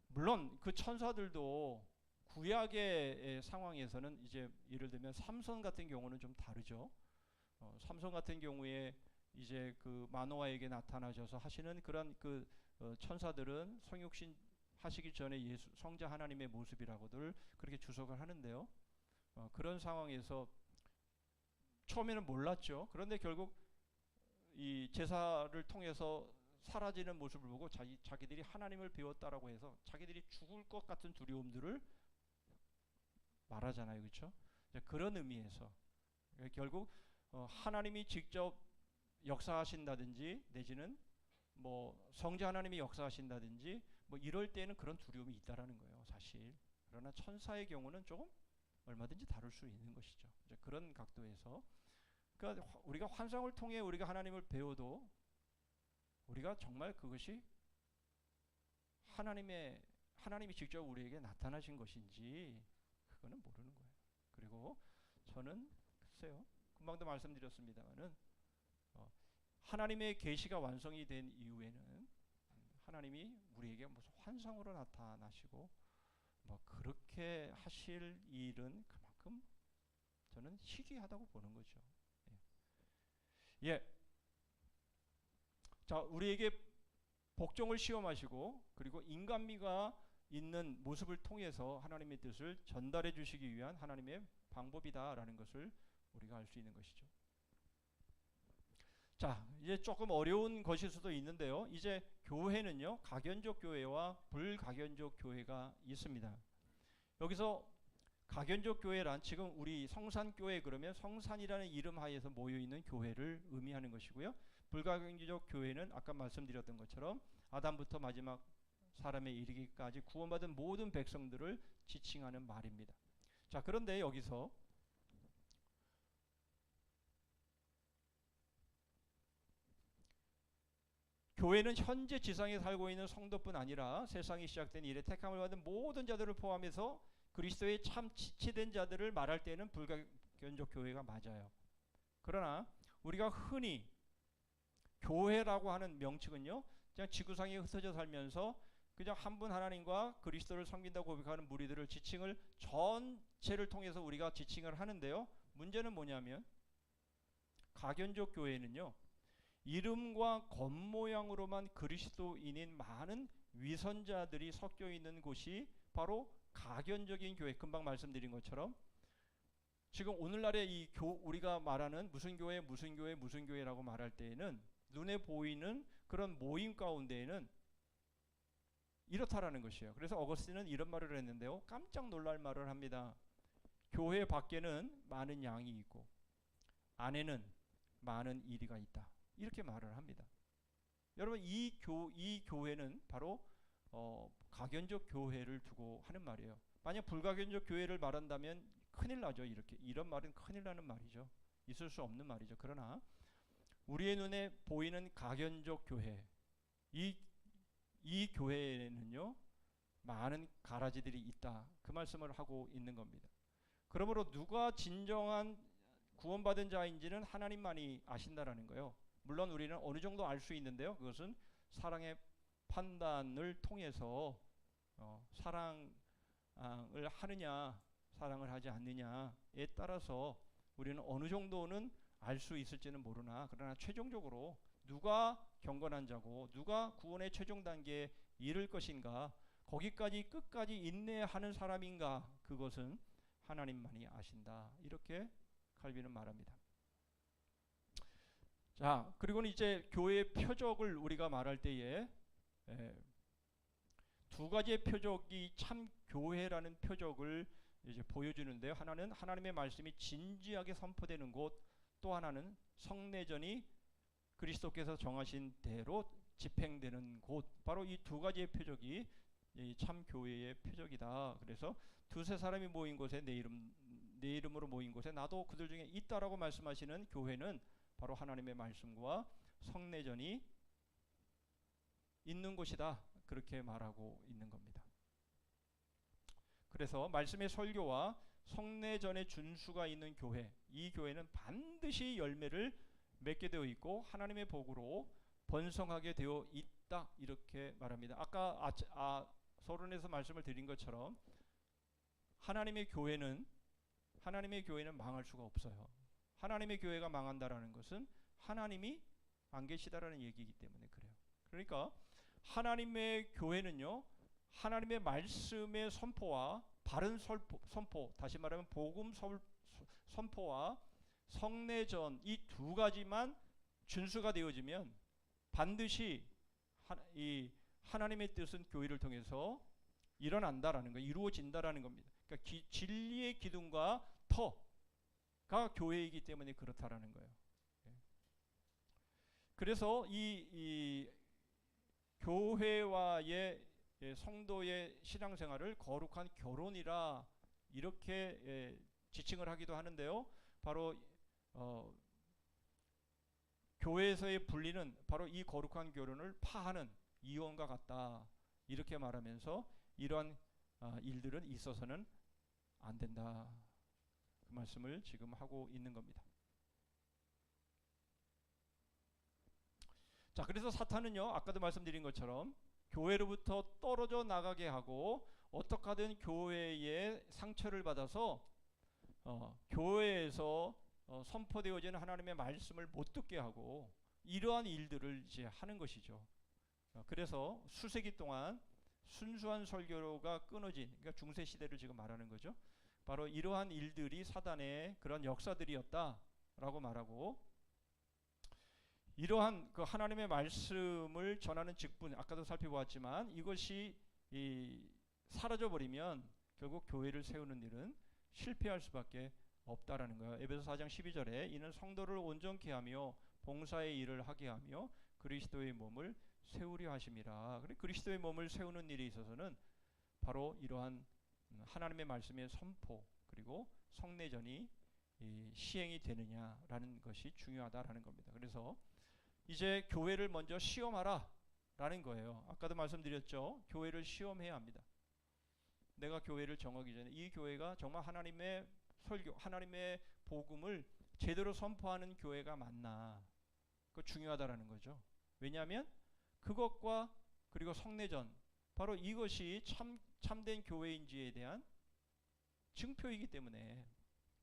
물론 그 천사들도 구약의 상황에서는 이제 예를 들면 삼손 같은 경우는 좀 다르죠. 삼손 같은 경우에 이제 그 마노아에게 나타나셔서 하시는 그런 그 천사들은 성육신 하시기 전에 예수 성자 하나님의 모습이라고들 그렇게 주석을 하는데요. 그런 상황에서 처음에는 몰랐죠. 그런데 결국 이 제사를 통해서 사라지는 모습을 보고 자기들이 하나님을 배웠다라고 해서 자기들이 죽을 것 같은 두려움들을 말하잖아요, 그렇죠? 그런 의미에서 결국 하나님이 직접 역사하신다든지 내지는 뭐 성자 하나님이 역사하신다든지 뭐 이럴 때는 그런 두려움이 있다라는 거예요, 사실. 그러나 천사의 경우는 조금 얼마든지 다룰 수 있는 것이죠. 이제 그런 각도에서, 그러니까 우리가 환상을 통해 우리가 하나님을 배워도 우리가 정말 그것이 하나님이 직접 우리에게 나타나신 것인지 그거는 모르는 거예요. 그리고 저는 글쎄요, 금방도 말씀드렸습니다만은 하나님의 계시가 완성이 된 이후에는 하나님이 우리에게 무슨 환상으로 나타나시고 뭐 그렇게 하실 일은 그만큼 저는 희귀하다고 보는 거죠. 예. 자, 우리에게 복종을 시험하시고 그리고 인간미가 있는 모습을 통해서 하나님의 뜻을 전달해 주시기 위한 하나님의 방법이다라는 것을 우리가 알 수 있는 것이죠. 자, 이제 조금 어려운 것일 수도 있는데요. 이제 교회는요, 가견적 교회와 불가견적 교회가 있습니다. 여기서 가견적 교회란 지금 우리 성산교회 그러면 성산이라는 이름 하에서 모여있는 교회를 의미하는 것이고요. 불가견적 교회는 아까 말씀드렸던 것처럼 아담부터 마지막 사람에 이르기까지 구원받은 모든 백성들을 지칭하는 말입니다. 자, 그런데 여기서 교회는 현재 지상에 살고 있는 성도뿐 아니라 세상이 시작된 이래 택함을 받은 모든 자들을 포함해서 그리스도의 참 지체된 자들을 말할 때는 불가견적 교회가 맞아요. 그러나 우리가 흔히 교회라고 하는 명칭은요, 그냥 지구상에 흩어져 살면서 그냥 한 분 하나님과 그리스도를 섬긴다고 고백하는 무리들을 지칭을 전체를 통해서 우리가 지칭을 하는데요. 문제는 뭐냐면 가견적 교회는요, 이름과 겉모양으로만 그리스도인인 많은 위선자들이 섞여 있는 곳이 바로 가견적인 교회. 금방 말씀드린 것처럼 지금 오늘날의 이 우리가 말하는 무슨 교회 무슨 교회 무슨 교회라고 말할 때에는 눈에 보이는 그런 모임 가운데에는 이렇다라는 것이에요. 그래서 어거스틴은 이런 말을 했는데요, 깜짝 놀랄 말을 합니다. 교회 밖에는 많은 양이 있고 안에는 많은 이리가 있다, 이렇게 말을 합니다. 여러분, 이 교회는 바로 가견적 교회를 두고 하는 말이에요. 만약 불가견적 교회를 말한다면 큰일 나죠. 이런 말은 큰일 나는 말이죠. 있을 수 없는 말이죠. 그러나 우리의 눈에 보이는 가견적 교회, 이 교회에는요, 많은 가라지들이 있다, 그 말씀을 하고 있는 겁니다. 그러므로 누가 진정한 구원받은 자인지는 하나님만이 아신다라는 거예요. 물론 우리는 어느 정도 알 수 있는데요, 그것은 사랑의 판단을 통해서 사랑을 하느냐 사랑을 하지 않느냐에 따라서 우리는 어느 정도는 알 수 있을지는 모르나, 그러나 최종적으로 누가 경건한 자고 누가 구원의 최종 단계에 이를 것인가, 거기까지 끝까지 인내하는 사람인가, 그것은 하나님만이 아신다, 이렇게 칼빈은 말합니다. 자, 그리고는 이제 교회의 표적을 우리가 말할 때에 두 가지의 표적이 참 교회라는 표적을 이제 보여주는데요. 하나는 하나님의 말씀이 진지하게 선포되는 곳, 또 하나는 성례전이 그리스도께서 정하신 대로 집행되는 곳, 바로 이 두 가지의 표적이 참 교회의 표적이다. 그래서 두세 사람이 모인 곳에 내 이름으로 모인 곳에 나도 그들 중에 있다라고 말씀하시는 교회는 바로 하나님의 말씀과 성례전이 있는 곳이다, 그렇게 말하고 있는 겁니다. 그래서 말씀의 설교와 성례전의 준수가 있는 교회, 이 교회는 반드시 열매를 맺게 되어 있고 하나님의 복으로 번성하게 되어 있다, 이렇게 말합니다. 아까 서론에서 말씀을 드린 것처럼 하나님의 교회는 망할 수가 없어요. 하나님의 교회가 망한다라는 것은 하나님이 안 계시다라는 얘기이기 때문에 그래요. 그러니까 하나님의 교회는요, 하나님의 말씀의 선포와 바른 선포, 다시 말하면 복음 선포와 성례전, 이 두 가지만 준수가 되어지면 반드시 이 하나님의 뜻은 교회를 통해서 일어난다라는 거, 이루어진다라는 겁니다. 그러니까 진리의 기둥과 터가 교회이기 때문에 그렇다라는 거예요. 그래서 이 교회와의 성도의 신앙생활을 거룩한 결혼이라 이렇게 지칭을 하기도 하는데요. 바로 교회에서의 분리는 바로 이 거룩한 결혼을 파하는 이혼과 같다, 이렇게 말하면서 이러한 일들은 있어서는 안 된다, 그 말씀을 지금 하고 있는 겁니다. 자, 그래서 사탄은요, 아까도 말씀드린 것처럼 교회로부터 떨어져 나가게 하고 어떻게 하든 교회의 상처를 받아서 교회에서 선포되어지는 하나님의 말씀을 못 듣게 하고 이러한 일들을 이제 하는 것이죠. 그래서 수세기 동안 순수한 설교가 끊어진, 그러니까 중세 시대를 지금 말하는 거죠. 바로 이러한 일들이 사단의 그런 역사들이었다라고 말하고, 이러한 그 하나님의 말씀을 전하는 직분, 아까도 살펴보았지만 이것이 사라져 버리면 결국 교회를 세우는 일은 실패할 수밖에 없다라는 거예요. 에베소 4장 12절에 이는 성도를 온전케 하며 봉사의 일을 하게 하며 그리스도의 몸을 세우려 하심이라. 그래, 그리스도의 몸을 세우는 일에 있어서는 바로 이러한 하나님의 말씀의 선포 그리고 성례전이 시행이 되느냐라는 것이 중요하다라는 겁니다. 그래서 이제 교회를 먼저 시험하라 라는 거예요. 아까도 말씀드렸죠. 교회를 시험해야 합니다. 내가 교회를 정하기 전에 이 교회가 정말 하나님의 설교, 하나님의 복음을 제대로 선포하는 교회가 맞나, 그거 중요하다라는 거죠. 왜냐하면 그것과 그리고 성례전, 바로 이것이 참된 교회인지에 대한 증표이기 때문에,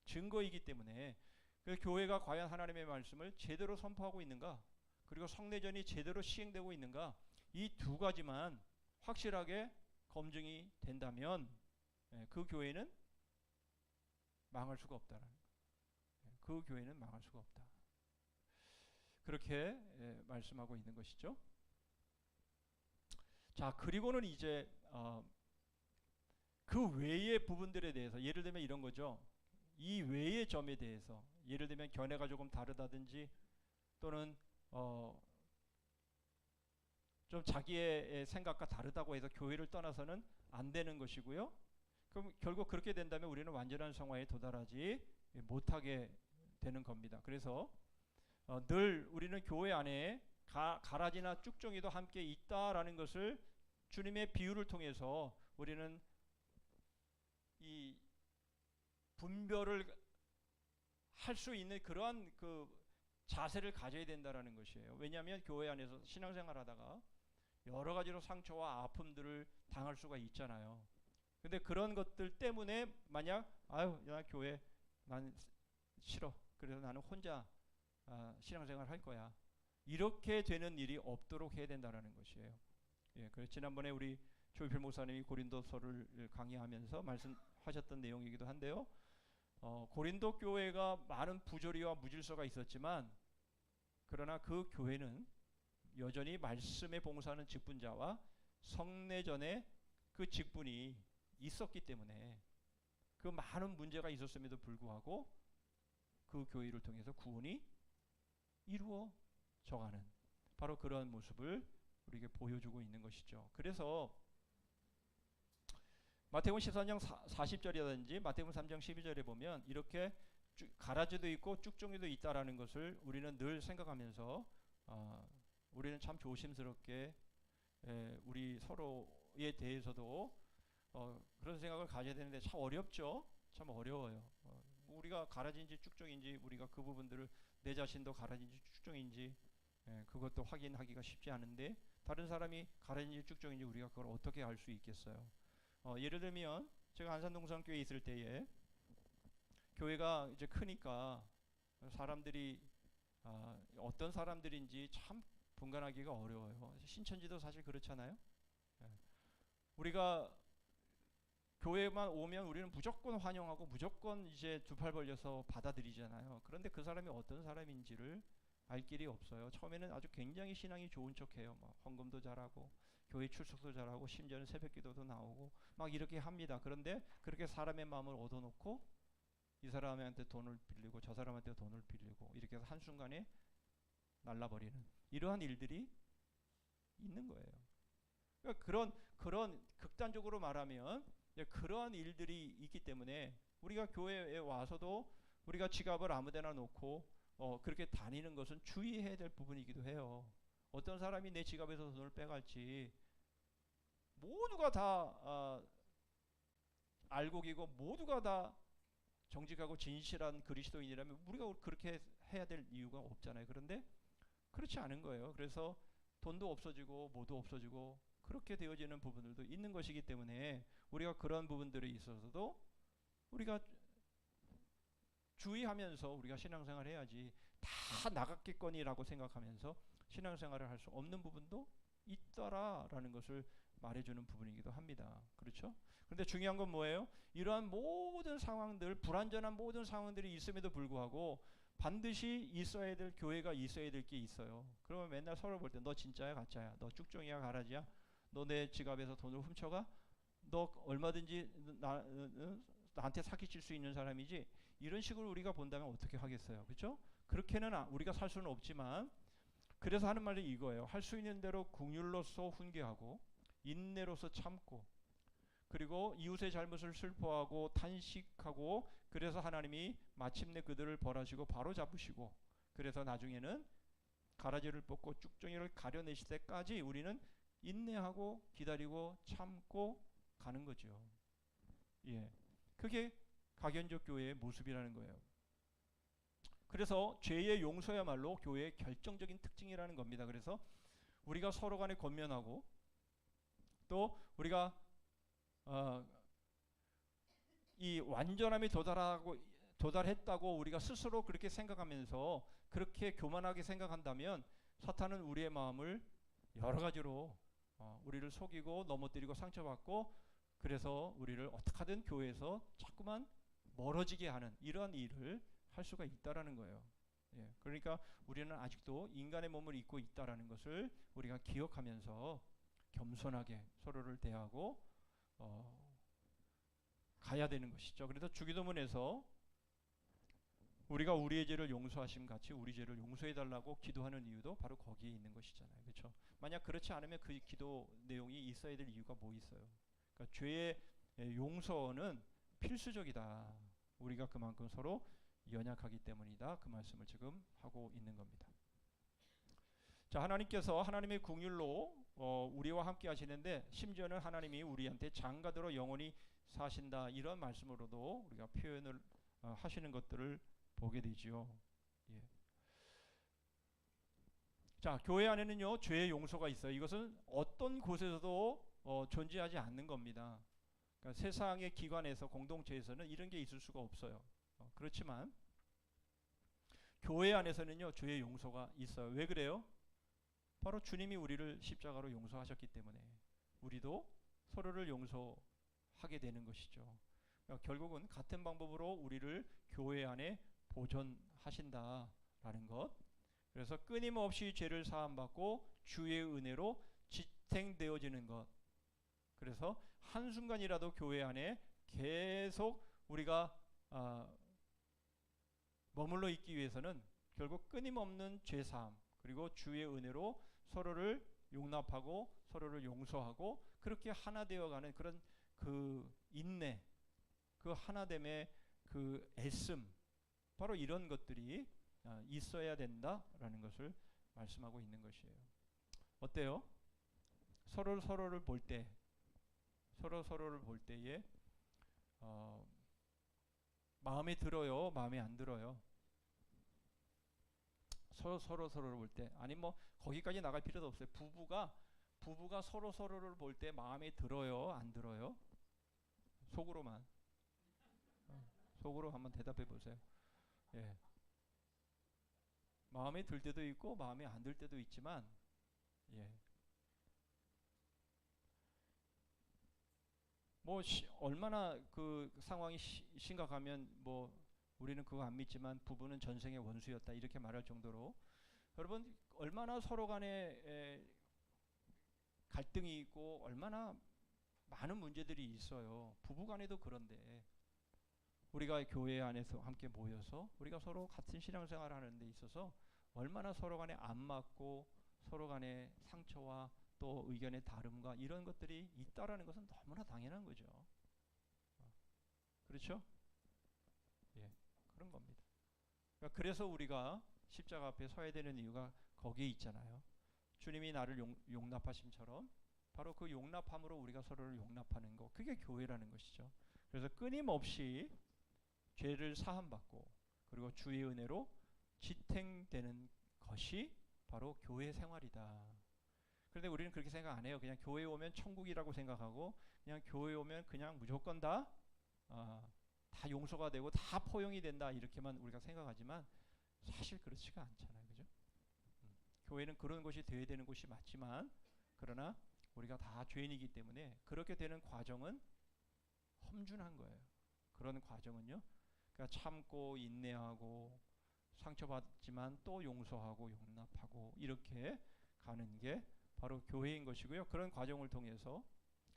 증거이기 때문에 그 교회가 과연 하나님의 말씀을 제대로 선포하고 있는가, 그리고 성례전이 제대로 시행되고 있는가, 이 두 가지만 확실하게 검증이 된다면 그 교회는 망할 수가 없다라는 거예요. 그 교회는 망할 수가 없다. 그렇게 말씀하고 있는 것이죠. 자, 그리고는 이제 그 외의 부분들에 대해서, 예를 들면 이런 거죠. 이 외의 점에 대해서, 예를 들면 견해가 조금 다르다든지 또는 좀 자기의 생각과 다르다고 해서 교회를 떠나서는 안 되는 것이고요. 그럼 결국 그렇게 된다면 우리는 완전한 성화에 도달하지 못하게 되는 겁니다. 그래서 늘 우리는 교회 안에 가라지나 쭉정이도 함께 있다라는 것을 주님의 비유를 통해서 우리는 이 분별을 할 수 있는 그러한 그 자세를 가져야 된다라는 것이에요. 왜냐하면 교회 안에서 신앙생활하다가 여러 가지로 상처와 아픔들을 당할 수가 있잖아요. 근데 그런 것들 때문에 만약 나 교회 난 싫어, 그래서 나는 혼자 신앙생활 할 거야, 이렇게 되는 일이 없도록 해야 된다는 것이에요. 예, 그래서 지난번에 우리 조일필 목사님이 고린도서를 강의하면서 말씀하셨던 내용이기도 한데요. 고린도 교회가 많은 부조리와 무질서가 있었지만 그러나 그 교회는 여전히 말씀에 봉사하는 직분자와 성례전에 그 직분이 있었기 때문에 그 많은 문제가 있었음에도 불구하고 그 교회를 통해서 구원이 이루어져가는 바로 그런 모습을 우리에게 보여주고 있는 것이죠. 그래서 마태복음 14장 40절이라든지 마태복음 3장 12절에 보면 이렇게 가라지도 있고 쭉정이도 있다라는 것을 우리는 늘 생각하면서 우리는 참 조심스럽게 우리 서로에 대해서도 그런 생각을 가져야 되는데 참 어렵죠. 참 어려워요. 우리가 가라지인지 쭉정인지, 우리가 그 부분들을 내 자신도 가라지인지 쭉정인지 그것도 확인하기가 쉽지 않은데 다른 사람이 가라지인지 쭉정인지 우리가 그걸 어떻게 알 수 있겠어요. 예를 들면 제가 안산동산교회에 있을 때에 교회가 이제 크니까 사람들이 어떤 사람들인지 참 분간하기가 어려워요. 신천지도 사실 그렇잖아요. 우리가 교회만 오면 우리는 무조건 환영하고 무조건 이제 두 팔 벌려서 받아들이잖아요. 그런데 그 사람이 어떤 사람인지를 알 길이 없어요. 처음에는 아주 굉장히 신앙이 좋은 척해요. 뭐 헌금도 잘하고 교회 출석도 잘하고 심지어는 새벽기도도 나오고 막 이렇게 합니다. 그런데 그렇게 사람의 마음을 얻어놓고 이 사람한테 돈을 빌리고 저 사람한테 돈을 빌리고 이렇게 해서 한순간에 날라버리는 이러한 일들이 있는 거예요. 그러니까 그런 극단적으로 말하면 그러한 일들이 있기 때문에 우리가 교회에 와서도 우리가 지갑을 아무데나 놓고 그렇게 다니는 것은 주의해야 될 부분이기도 해요. 어떤 사람이 내 지갑에서 돈을 빼갈지 모두가 다 알곡이고 모두가 다 정직하고 진실한 그리스도인이라면 우리가 그렇게 해야 될 이유가 없잖아요. 그런데 그렇지 않은 거예요. 그래서 돈도 없어지고 뭐도 없어지고 그렇게 되어지는 부분들도 있는 것이기 때문에 우리가 그런 부분들에 있어서도 우리가 주의하면서 우리가 신앙생활을 해야지 다 나갔겠거니라고 생각하면서 신앙생활을 할 수 없는 부분도 있더라라는 것을 말해주는 부분이기도 합니다. 그렇죠? 그런데 중요한 건 뭐예요? 이러한 모든 상황들, 불완전한 모든 상황들이 있음에도 불구하고 반드시 있어야 될 교회가 있어야 될 게 있어요. 그러면 맨날 서로 볼 때 너 진짜야 가짜야? 너 쭉종이야 가라지야? 너 내 지갑에서 돈을 훔쳐가? 너 얼마든지 나한테 사기칠 수 있는 사람이지? 이런 식으로 우리가 본다면 어떻게 하겠어요? 그렇죠? 그렇게는 우리가 살 수는 없지만 그래서 하는 말이 이거예요. 할 수 있는 대로 긍휼로서 훈계하고 인내로서 참고 그리고 이웃의 잘못을 슬퍼하고 탄식하고 그래서 하나님이 마침내 그들을 벌하시고 바로 잡으시고 그래서 나중에는 가라지를 뽑고 쭉정이를 가려내실 때까지 우리는 인내하고 기다리고 참고 가는 거죠. 예, 그게 가견적 교회의 모습이라는 거예요. 그래서 죄의 용서야말로 교회의 결정적인 특징이라는 겁니다. 그래서 우리가 서로 간에 권면하고 또 우리가 이 완전함에 도달했다고 우리가 스스로 그렇게 생각하면서 그렇게 교만하게 생각한다면 사탄은 우리의 마음을 여러 가지로 우리를 속이고 넘어뜨리고 상처받고 그래서 우리를 어떻게 하든 교회에서 자꾸만 멀어지게 하는 이러한 일을 할 수가 있다라는 거예요. 예, 그러니까 우리는 아직도 인간의 몸을 입고 있다라는 것을 우리가 기억하면서 겸손하게 서로를 대하고 가야 되는 것이죠. 그래서 주기도문에서 우리가 우리의 죄를 용서하심 같이 우리 죄를 용서해 달라고 기도하는 이유도 바로 거기에 있는 것이잖아요. 그렇죠? 만약 그렇지 않으면 그 기도 내용이 있어야 될 이유가 뭐 있어요? 그러니까 죄의 용서는 필수적이다. 우리가 그만큼 서로 연약하기 때문이다. 그 말씀을 지금 하고 있는 겁니다. 자, 하나님께서 하나님의 긍휼로 우리와 함께 하시는데 심지어는 하나님이 우리한테 장가들어 영원히 사신다. 이런 말씀으로도 우리가 표현을 하시는 것들을 보게 되지요. 예. 자, 교회 안에는요 죄의 용서가 있어요. 이것은 어떤 곳에서도 존재하지 않는 겁니다. 그러니까 세상의 기관에서 공동체에서는 이런 게 있을 수가 없어요. 그렇지만 교회 안에서는요 죄의 용서가 있어요. 왜 그래요? 바로 주님이 우리를 십자가로 용서하셨기 때문에 우리도 서로를 용서하게 되는 것이죠. 그러니까 결국은 같은 방법으로 우리를 교회 안에 보존하신다라는 것. 그래서 끊임없이 죄를 사함받고 주의 은혜로 지탱되어지는 것. 그래서 한순간이라도 교회 안에 계속 우리가 머물러 있기 위해서는 결국 끊임없는 죄사함 그리고 주의 은혜로 서로를 용납하고 서로를 용서하고 그렇게 하나 되어가는 그런 그 인내 그 하나됨의 그 애씀 바로 이런 것들이 있어야 된다라는 것을 말씀하고 있는 것이에요. 어때요? 서로를 볼 때 서로를 볼 때에 마음에 들어요? 마음에 안 들어요? 서로를 볼 때 아니 뭐 거기까지 나갈 필요도 없어요. 부부가 서로를 볼 때 마음에 들어요? 안 들어요? 속으로만 속으로 한번 대답해 보세요. 예. 마음에 들 때도 있고 마음에 안 들 때도 있지만 예. 뭐 얼마나 그 상황이 심각하면 뭐 우리는 그거 안 믿지만 부부는 전생의 원수였다 이렇게 말할 정도로 여러분 얼마나 서로 간에 갈등이 있고 얼마나 많은 문제들이 있어요. 부부 간에도 그런데 우리가 교회 안에서 함께 모여서 우리가 서로 같은 신앙생활을 하는 데 있어서 얼마나 서로 간에 안 맞고 서로 간에 상처와 또 의견의 다름과 이런 것들이 있다라는 것은 너무나 당연한 거죠. 그렇죠? 예, 그런 겁니다. 그러니까 그래서 우리가 십자가 앞에 서야 되는 이유가 거기에 있잖아요. 주님이 나를 용납하심처럼 바로 그 용납함으로 우리가 서로를 용납하는 거 그게 교회라는 것이죠. 그래서 끊임없이 죄를 사함받고 그리고 주의 은혜로 지탱되는 것이 바로 교회 생활이다. 그런데 우리는 그렇게 생각 안 해요. 그냥 교회 오면 천국이라고 생각하고 그냥 교회 오면 그냥 무조건 다 다 용서가 되고 다 포용이 된다 이렇게만 우리가 생각하지만 사실 그렇지가 않잖아요. 그죠? 교회는 그런 곳이 되어야 되는 곳이 맞지만 그러나 우리가 다 죄인이기 때문에 그렇게 되는 과정은 험준한 거예요. 그런 과정은요. 그러니까 참고 인내하고 상처받지만 또 용서하고 용납하고 이렇게 가는 게 바로 교회인 것이고요. 그런 과정을 통해서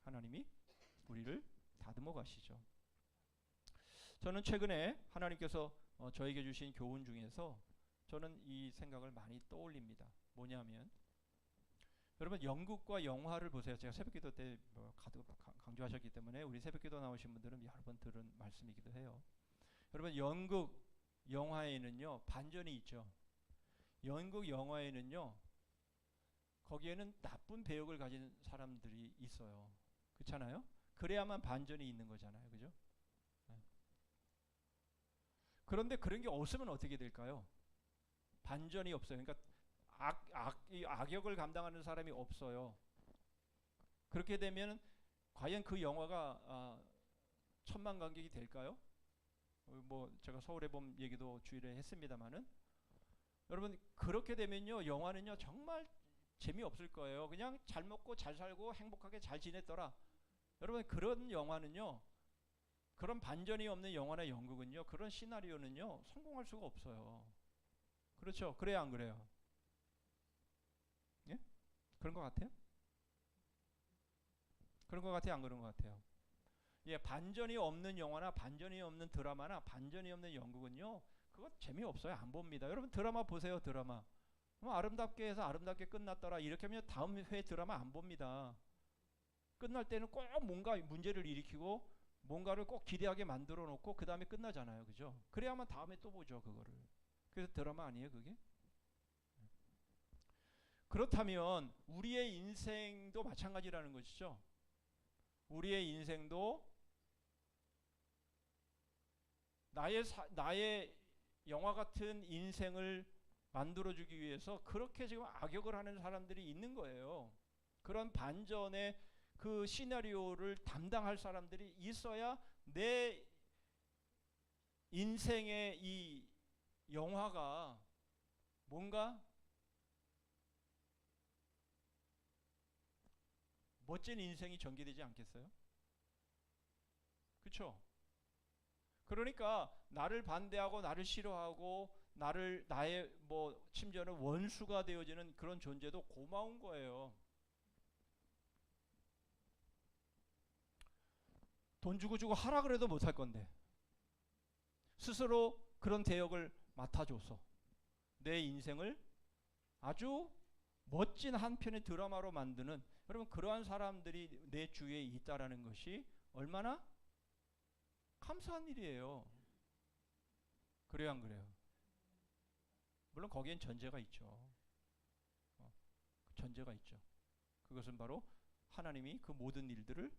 하나님이 우리를 다듬어 가시죠. 저는 최근에 하나님께서 저에게 주신 교훈 중에서 저는 이 생각을 많이 떠올립니다. 뭐냐면 여러분 연극과 영화를 보세요. 제가 새벽기도 때 강조하셨기 때문에 우리 새벽기도 나오신 분들은 여러 번 들은 말씀이기도 해요. 여러분 연극 영화에는요 반전이 있죠. 연극 영화에는요 거기에는 나쁜 배역을 가진 사람들이 있어요. 그렇잖아요? 그래야만 반전이 있는 거잖아요. 그죠? 네. 그런데 그런 게 없으면 어떻게 될까요? 반전이 없어요. 그러니까 악역을 감당하는 사람이 없어요. 그렇게 되면 과연 그 영화가 천만 관객이 될까요? 뭐 제가 서울의 봄 얘기도 주일에 했습니다마는 여러분 그렇게 되면요 영화는요 정말 재미없을 거예요. 그냥 잘 먹고 잘 살고 행복하게 잘 지냈더라. 여러분 그런 영화는요 그런 반전이 없는 영화나 연극은요 그런 시나리오는요 성공할 수가 없어요. 그렇죠? 그래야 안 그래요? 예? 그런 것 같아요? 그런 것 같아요? 안 그런 것 같아요? 예, 반전이 없는 영화나 반전이 없는 드라마나 반전이 없는 연극은요 그거 재미없어요. 안 봅니다. 여러분 드라마 보세요. 드라마 아름답게 해서 아름답게 끝났더라 이렇게 하면 다음 회 드라마 안 봅니다. 끝날 때는 꼭 뭔가 문제를 일으키고 뭔가를 꼭 기대하게 만들어 놓고 그 다음에 끝나잖아요. 그죠? 그래야만 다음에 또 보죠. 그거를. 그래서 드라마 아니에요 그게? 그렇다면 우리의 인생도 마찬가지라는 것이죠. 우리의 인생도 나의 영화 같은 인생을 만들어주기 위해서 그렇게 지금 악역을 하는 사람들이 있는 거예요. 그런 반전의 그 시나리오를 담당할 사람들이 있어야 내 인생의 이 영화가 뭔가 멋진 인생이 전개되지 않겠어요? 그렇죠? 그러니까 나를 반대하고 나를 싫어하고 나의 뭐 심지어는 원수가 되어지는 그런 존재도 고마운 거예요. 돈 주고 하라 그래도 못할 건데 스스로 그런 대역을 맡아줘서 내 인생을 아주 멋진 한 편의 드라마로 만드는 여러분 그러한 사람들이 내 주위에 있다라는 것이 얼마나 감사한 일이에요. 그래요 안 그래요? 물론 거기엔 전제가 있죠. 전제가 있죠. 그것은 바로 하나님이 그 모든 일들을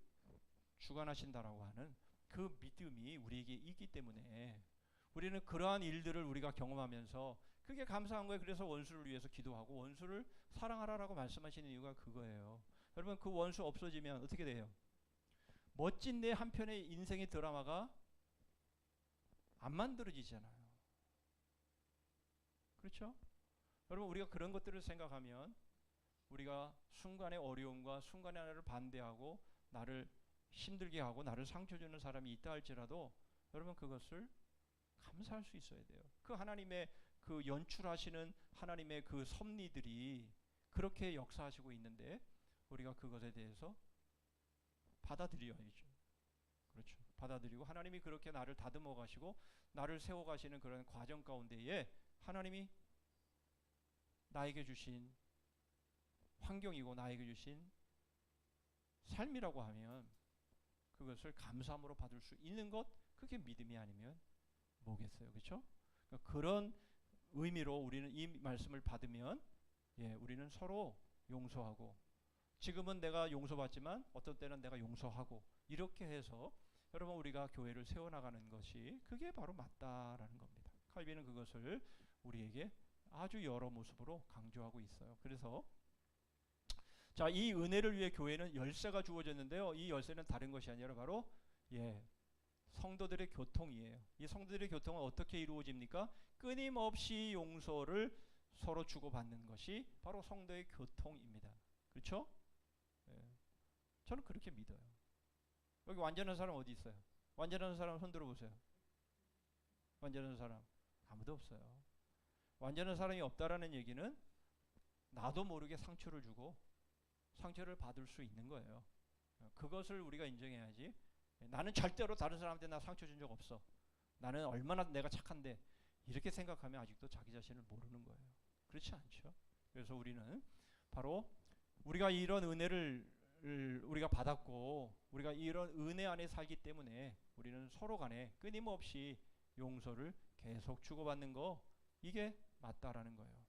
주관하신다라고 하는 그 믿음이 우리에게 있기 때문에 우리는 그러한 일들을 우리가 경험하면서 그게 감사한 거예요. 그래서 원수를 위해서 기도하고 원수를 사랑하라라고 말씀하시는 이유가 그거예요. 여러분 그 원수 없어지면 어떻게 돼요? 멋진 내 한편의 인생의 드라마가 안 만들어지잖아요. 그렇죠? 여러분 우리가 그런 것들을 생각하면 우리가 순간의 어려움과 순간의 나를 반대하고 나를 힘들게 하고 나를 상처 주는 사람이 있다 할지라도 여러분 그것을 감사할 수 있어야 돼요. 그 하나님의 그 연출하시는 하나님의 그 섭리들이 그렇게 역사하시고 있는데 우리가 그것에 대해서 받아들여야죠. 그렇죠. 받아들이고 하나님이 그렇게 나를 다듬어 가시고 나를 세워 가시는 그런 과정 가운데에 하나님이 나에게 주신 환경이고 나에게 주신 삶이라고 하면 그것을 감사함으로 받을 수 있는 것 그게 믿음이 아니면 뭐겠어요. 그렇죠? 그러니까 그런 의미로 우리는 이 말씀을 받으면 우리는 서로 용서하고 지금은 내가 용서받지만 어떤 때는 내가 용서하고 이렇게 해서 여러분 우리가 교회를 세워나가는 것이 그게 바로 맞다라는 겁니다. 칼빈은 그것을 우리에게 아주 여러 모습으로 강조하고 있어요. 그래서 자, 이 은혜를 위해 교회는 열쇠가 주어졌는데요. 이 열쇠는 다른 것이 아니라 바로 성도들의 교통이에요. 이 성도들의 교통은 어떻게 이루어집니까? 끊임없이 용서를 서로 주고받는 것이 바로 성도의 교통입니다. 그렇죠? 예. 저는 그렇게 믿어요. 여기 완전한 사람 어디 있어요? 완전한 사람 손 들어보세요. 완전한 사람 아무도 없어요. 완전한 사람이 없다라는 얘기는 나도 모르게 상처를 주고 상처를 받을 수 있는 거예요. 그것을 우리가 인정해야지. 나는 절대로 다른 사람한테 나 상처 준 적 없어. 나는 얼마나 내가 착한데, 이렇게 생각하면 아직도 자기 자신을 모르는 거예요. 그렇지 않죠? 그래서 우리는 바로 우리가 이런 은혜를 우리가 받았고 우리가 이런 은혜 안에 살기 때문에 우리는 서로 간에 끊임없이 용서를 계속 주고받는 거, 이게 맞다라는 거예요.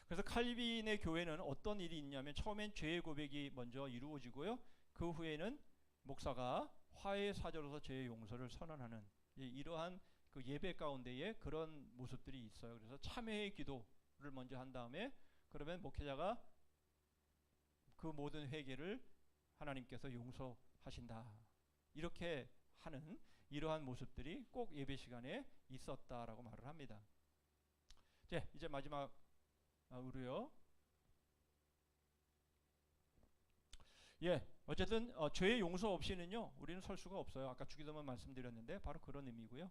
그래서 칼빈의 교회는 어떤 일이 있냐면 처음엔 죄의 고백이 먼저 이루어지고요. 그 후에는 목사가 화해 사절로서 죄의 용서를 선언하는 이러한 그 예배 가운데에 그런 모습들이 있어요. 그래서 참회의 기도를 먼저 한 다음에 그러면 목회자가 그 모든 회개를 하나님께서 용서하신다. 이렇게 하는 이러한 모습들이 꼭 예배 시간에 있었다라고 말을 합니다. 이제 마지막으로요. 어쨌든 죄의 용서 없이는요 우리는 설 수가 없어요. 아까 주기도만 말씀드렸는데 바로 그런 의미고요.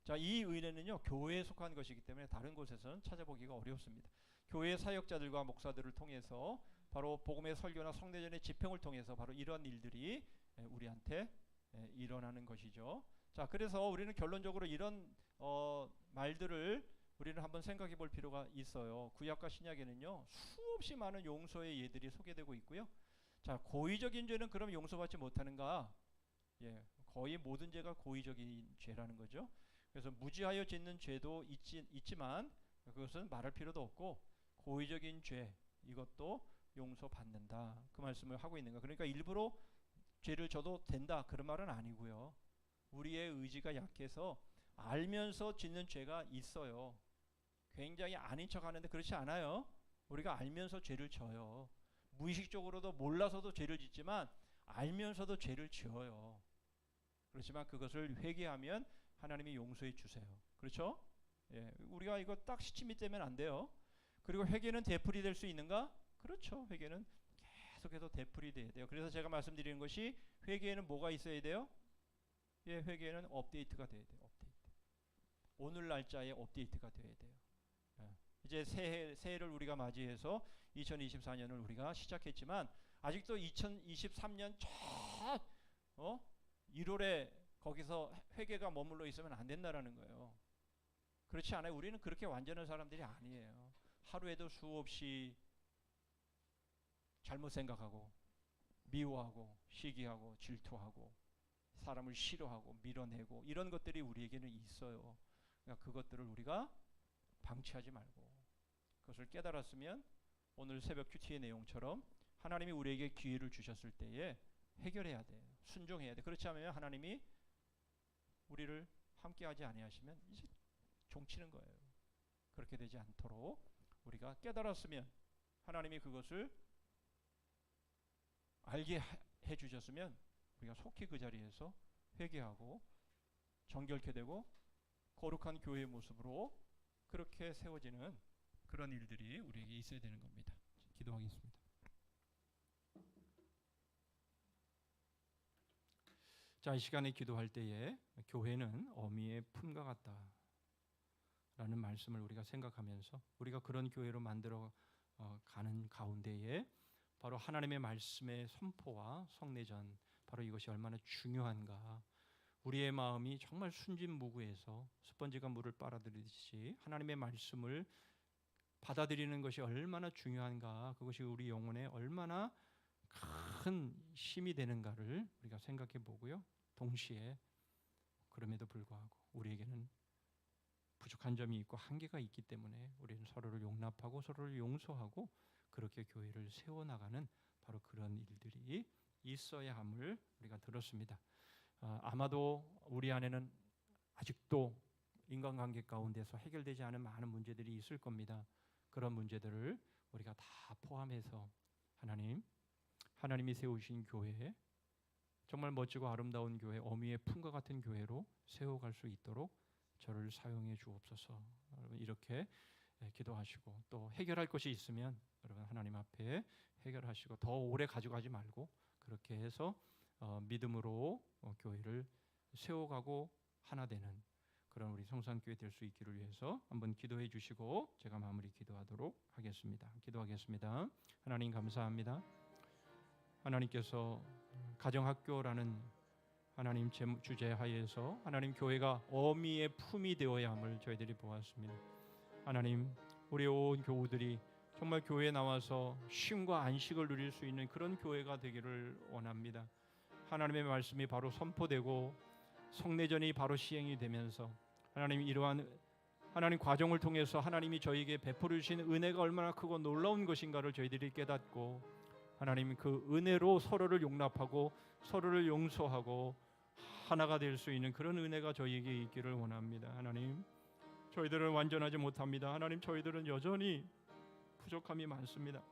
자, 이 은혜는요 교회에 속한 것이기 때문에 다른 곳에서는 찾아보기가 어렵습니다. 교회 사역자들과 목사들을 통해서 바로 복음의 설교나 성례전의 집행을 통해서 바로 이런 일들이 우리한테 일어나는 것이죠. 자, 그래서 우리는 결론적으로 이런 말들을 우리는 한번 생각해 볼 필요가 있어요. 구약과 신약에는요 수없이 많은 용서의 예들이 소개되고 있고요. 자, 고의적인 죄는 그럼 용서받지 못하는가? 거의 모든 죄가 고의적인 죄라는 거죠. 그래서 무지하여 짓는 죄도 있지만 그것은 말할 필요도 없고 고의적인 죄 이것도 용서받는다. 그 말씀을 하고 있는 거. 그러니까 일부러 죄를 져도 된다 그런 말은 아니고요. 우리의 의지가 약해서 알면서 짓는 죄가 있어요. 굉장히 아닌 척 하는데 그렇지 않아요. 우리가 알면서 죄를 져요. 무의식적으로도 몰라서도 죄를 짓지만 알면서도 죄를 지어요. 그렇지만 그것을 회개하면 하나님이 용서해 주세요. 그렇죠? 우리가 이거 딱 시치미 떼면 안 돼요. 그리고 회개는 되풀이 될 수 있는가? 그렇죠. 회개는 계속해서 되풀이 돼야 돼요. 그래서 제가 말씀드리는 것이 회개에는 뭐가 있어야 돼요? 회개에는 업데이트가 돼야 돼요. 업데이트. 오늘 날짜에 업데이트가 돼야 돼요. 이제 새해를 우리가 맞이해서 2024년을 우리가 시작했지만 아직도 2023년 첫 1월에 거기서 회개가 머물러 있으면 안 된다라는 거예요. 그렇지 않아요. 우리는 그렇게 완전한 사람들이 아니에요. 하루에도 수없이 잘못 생각하고 미워하고 시기하고 질투하고 사람을 싫어하고 밀어내고 이런 것들이 우리에게는 있어요. 그러니까 그것들을 우리가 방치하지 말고 그것을 깨달았으면 오늘 새벽 큐티의 내용처럼 하나님이 우리에게 기회를 주셨을 때에 해결해야 돼. 순종해야 돼. 그렇지 않으면 하나님이 우리를 함께하지 아니하시면 이제 종치는 거예요. 그렇게 되지 않도록 우리가 깨달았으면 하나님이 그것을 알게 해주셨으면 우리가 속히 그 자리에서 회개하고 정결케 되고 거룩한 교회의 모습으로 그렇게 세워지는 그런 일들이 우리에게 있어야 되는 겁니다. 기도하겠습니다. 자, 이 시간에 기도할 때에 교회는 어미의 품과 같다 라는 말씀을 우리가 생각하면서 우리가 그런 교회로 만들어 가는 가운데에 바로 하나님의 말씀의 선포와 성례전 바로 이것이 얼마나 중요한가. 우리의 마음이 정말 순진무구해서 스펀지가 물을 빨아들이듯이 하나님의 말씀을 받아들이는 것이 얼마나 중요한가. 그것이 우리 영혼에 얼마나 큰 힘이 되는가를 우리가 생각해 보고요. 동시에 그럼에도 불구하고 우리에게는 부족한 점이 있고 한계가 있기 때문에 우리는 서로를 용납하고 서로를 용서하고 그렇게 교회를 세워나가는 바로 그런 일들이 있어야 함을 우리가 들었습니다. 아마도 우리 안에는 아직도 인간관계 가운데서 해결되지 않은 많은 문제들이 있을 겁니다. 그런 문제들을 우리가 다 포함해서 하나님이 세우신 교회에 정말 멋지고 아름다운 교회, 어미의 품과 같은 교회로 세워갈 수 있도록 저를 사용해 주옵소서. 여러분 이렇게 기도하시고, 또 해결할 것이 있으면 여러분 하나님 앞에 해결하시고, 더 오래 가져가지 말고 그렇게 해서 믿음으로 교회를 세워가고 하나 되는 그런 우리 성산교회 될 수 있기를 위해서 한번 기도해 주시고 제가 마무리 기도하도록 하겠습니다. 기도하겠습니다. 하나님 감사합니다. 하나님께서 가정학교라는 하나님 주제 하에서 하나님 교회가 어미의 품이 되어야 함을 저희들이 보았습니다. 하나님, 우리 온 교우들이 정말 교회에 나와서 쉼과 안식을 누릴 수 있는 그런 교회가 되기를 원합니다. 하나님의 말씀이 바로 선포되고 성례전이 바로 시행이 되면서 하나님 이러한 하나님 과정을 통해서 하나님이 저에게 베풀어 주신 은혜가 얼마나 크고 놀라운 것인가를 저희들이 깨닫고, 하나님 그 은혜로 서로를 용납하고 서로를 용서하고 하나가 될 수 있는 그런 은혜가 저희에게 있기를 원합니다. 하나님, 저희들은 완전하지 못합니다. 하나님, 저희들은 여전히 부족함이 많습니다.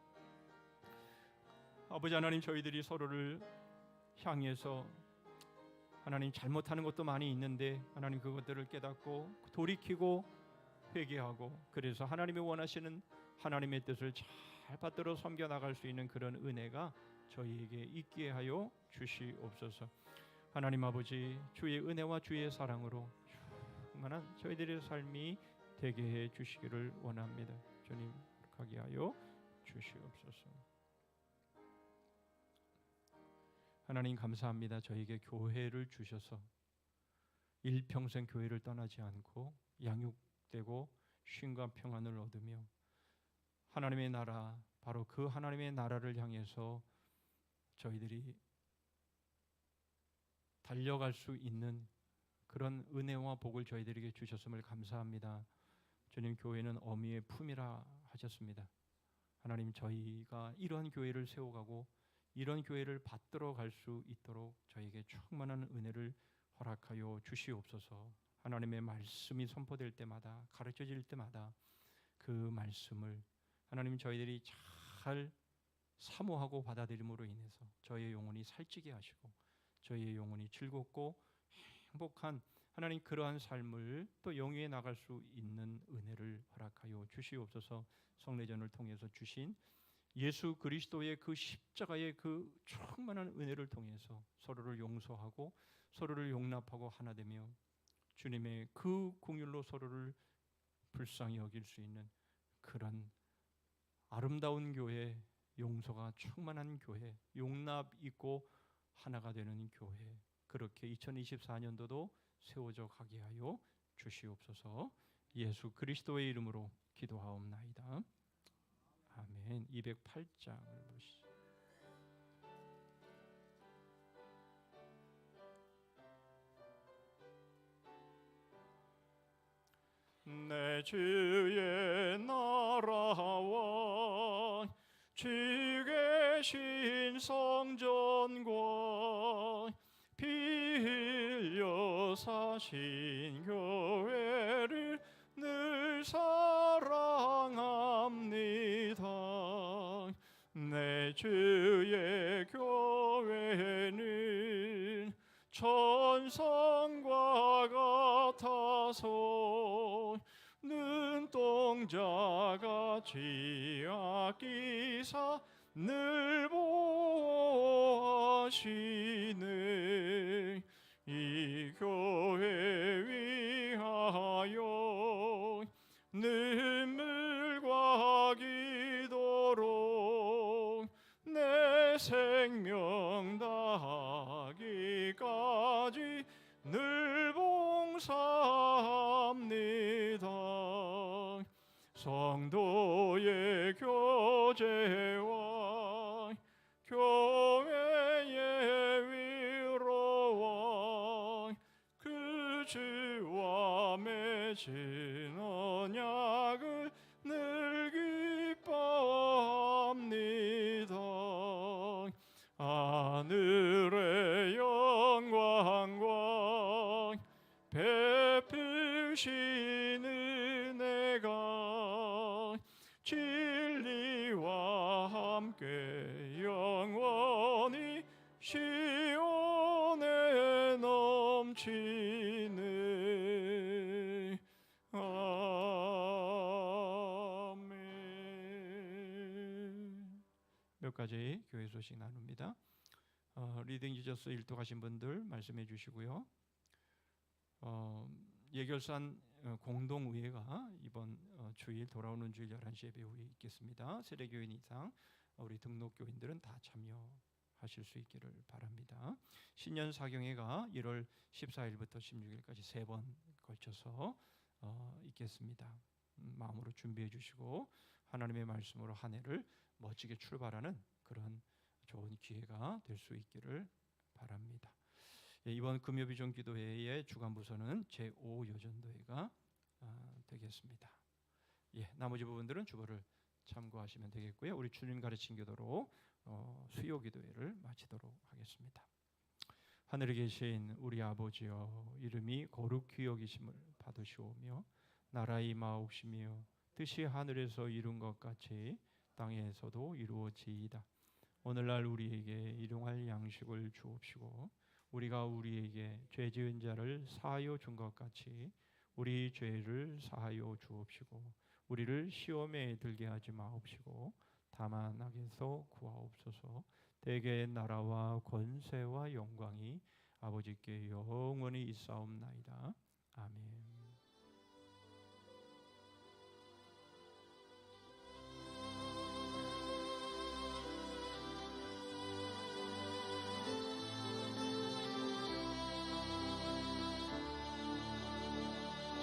아버지 하나님, 저희들이 서로를 향해서 하나님 잘못하는 것도 많이 있는데 하나님 그것들을 깨닫고 돌이키고 회개하고, 그래서 하나님이 원하시는 하나님의 뜻을 잘 받들어 섬겨 나갈 수 있는 그런 은혜가 저희에게 있게 하여 주시옵소서. 하나님 아버지, 주의 은혜와 주의 사랑으로 충만한 저희들의 삶이 되게 해 주시기를 원합니다. 주님 하게 하여 주시옵소서. 하나님 감사합니다. 저에게 교회를 주셔서 일평생 교회를 떠나지 않고 양육되고 쉼과 평안을 얻으며 하나님의 나라, 바로 그 하나님의 나라를 향해서 저희들이 달려갈 수 있는 그런 은혜와 복을 저희들에게 주셨음을 감사합니다. 주님, 교회는 어미의 품이라 하셨습니다. 하나님, 저희가 이러한 교회를 세워가고 이런 교회를 받들어 갈 수 있도록 저에게 충만한 은혜를 허락하여 주시옵소서. 하나님의 말씀이 선포될 때마다, 가르쳐질 때마다 그 말씀을 하나님 저희들이 잘 사모하고 받아들임으로 인해서 저희의 영혼이 살찌게 하시고 저희의 영혼이 즐겁고 행복한 하나님 그러한 삶을 또 영위해 나갈 수 있는 은혜를 허락하여 주시옵소서. 성례전을 통해서 주신 예수 그리스도의 그 십자가의 그 충만한 은혜를 통해서 서로를 용서하고 서로를 용납하고 하나 되며 주님의 그 긍휼로 서로를 불쌍히 여길 수 있는 그런 아름다운 교회, 용서가 충만한 교회, 용납 있고 하나가 되는 교회, 그렇게 2024년도도 세워져 가게 하여 주시옵소서. 예수 그리스도의 이름으로 기도하옵나이다. 아멘. 208장을 보시죠. 내 주의 나라와 주 계신 성전과 피 흘려 사신 교회를 늘 사랑합니다. 내 주의 교회는 천성과 같아서 눈동자같이 아끼사 늘 보호하시네. 이 교회 위하여 눈물과 기도로 내 생명 다하기까지 늘 봉사합니다. 성도의 교제와 교회의 위로와 그 주와 맺은 언약을 늘 기뻐합니다. 하늘의 영광과 베푸신 은혜가 진리와 함께 영원히 시온 주시네. 아멘. 몇 가지 교회 소식 나눕니다. 리딩 지저스 일도 가신 분들 말씀해 주시고요. 예결산 공동의회가 이번 주일 돌아오는 주일 11시 예배 후에 있겠습니다. 세례교인 이상 우리 등록교인들은 다 참여하실 수 있기를 바랍니다. 신년 사경회가 1월 14일부터 16일까지 3번 걸쳐서 있겠습니다. 마음으로 준비해 주시고 하나님의 말씀으로 한 해를 멋지게 출발하는 그런 좋은 기회가 될 수 있기를 바랍니다. 이번 금요비전 기도회의 주간 부서는 제5여전도회가 되겠습니다. 나머지 부분들은 주보를 참고하시면 되겠고요. 우리 주님 가르친 기도로 수요 기도회를 마치도록 하겠습니다. 하늘에 계신 우리 아버지여, 이름이 거룩히 여기심을 받으시오며 나라의 임하옵시며 뜻이 하늘에서 이룬 것 같이 땅에서도 이루어지이다. 오늘날 우리에게 일용할 양식을 주옵시고 우리가 우리에게 죄 지은 자를 사하여 준 것 같이 우리 죄를 사하여 주옵시고 우리를 시험에 들게 하지 마옵시고 다만 악에서 구하옵소서. 대개의 나라와 권세와 영광이 아버지께 영원히 있사옵나이다. 아멘.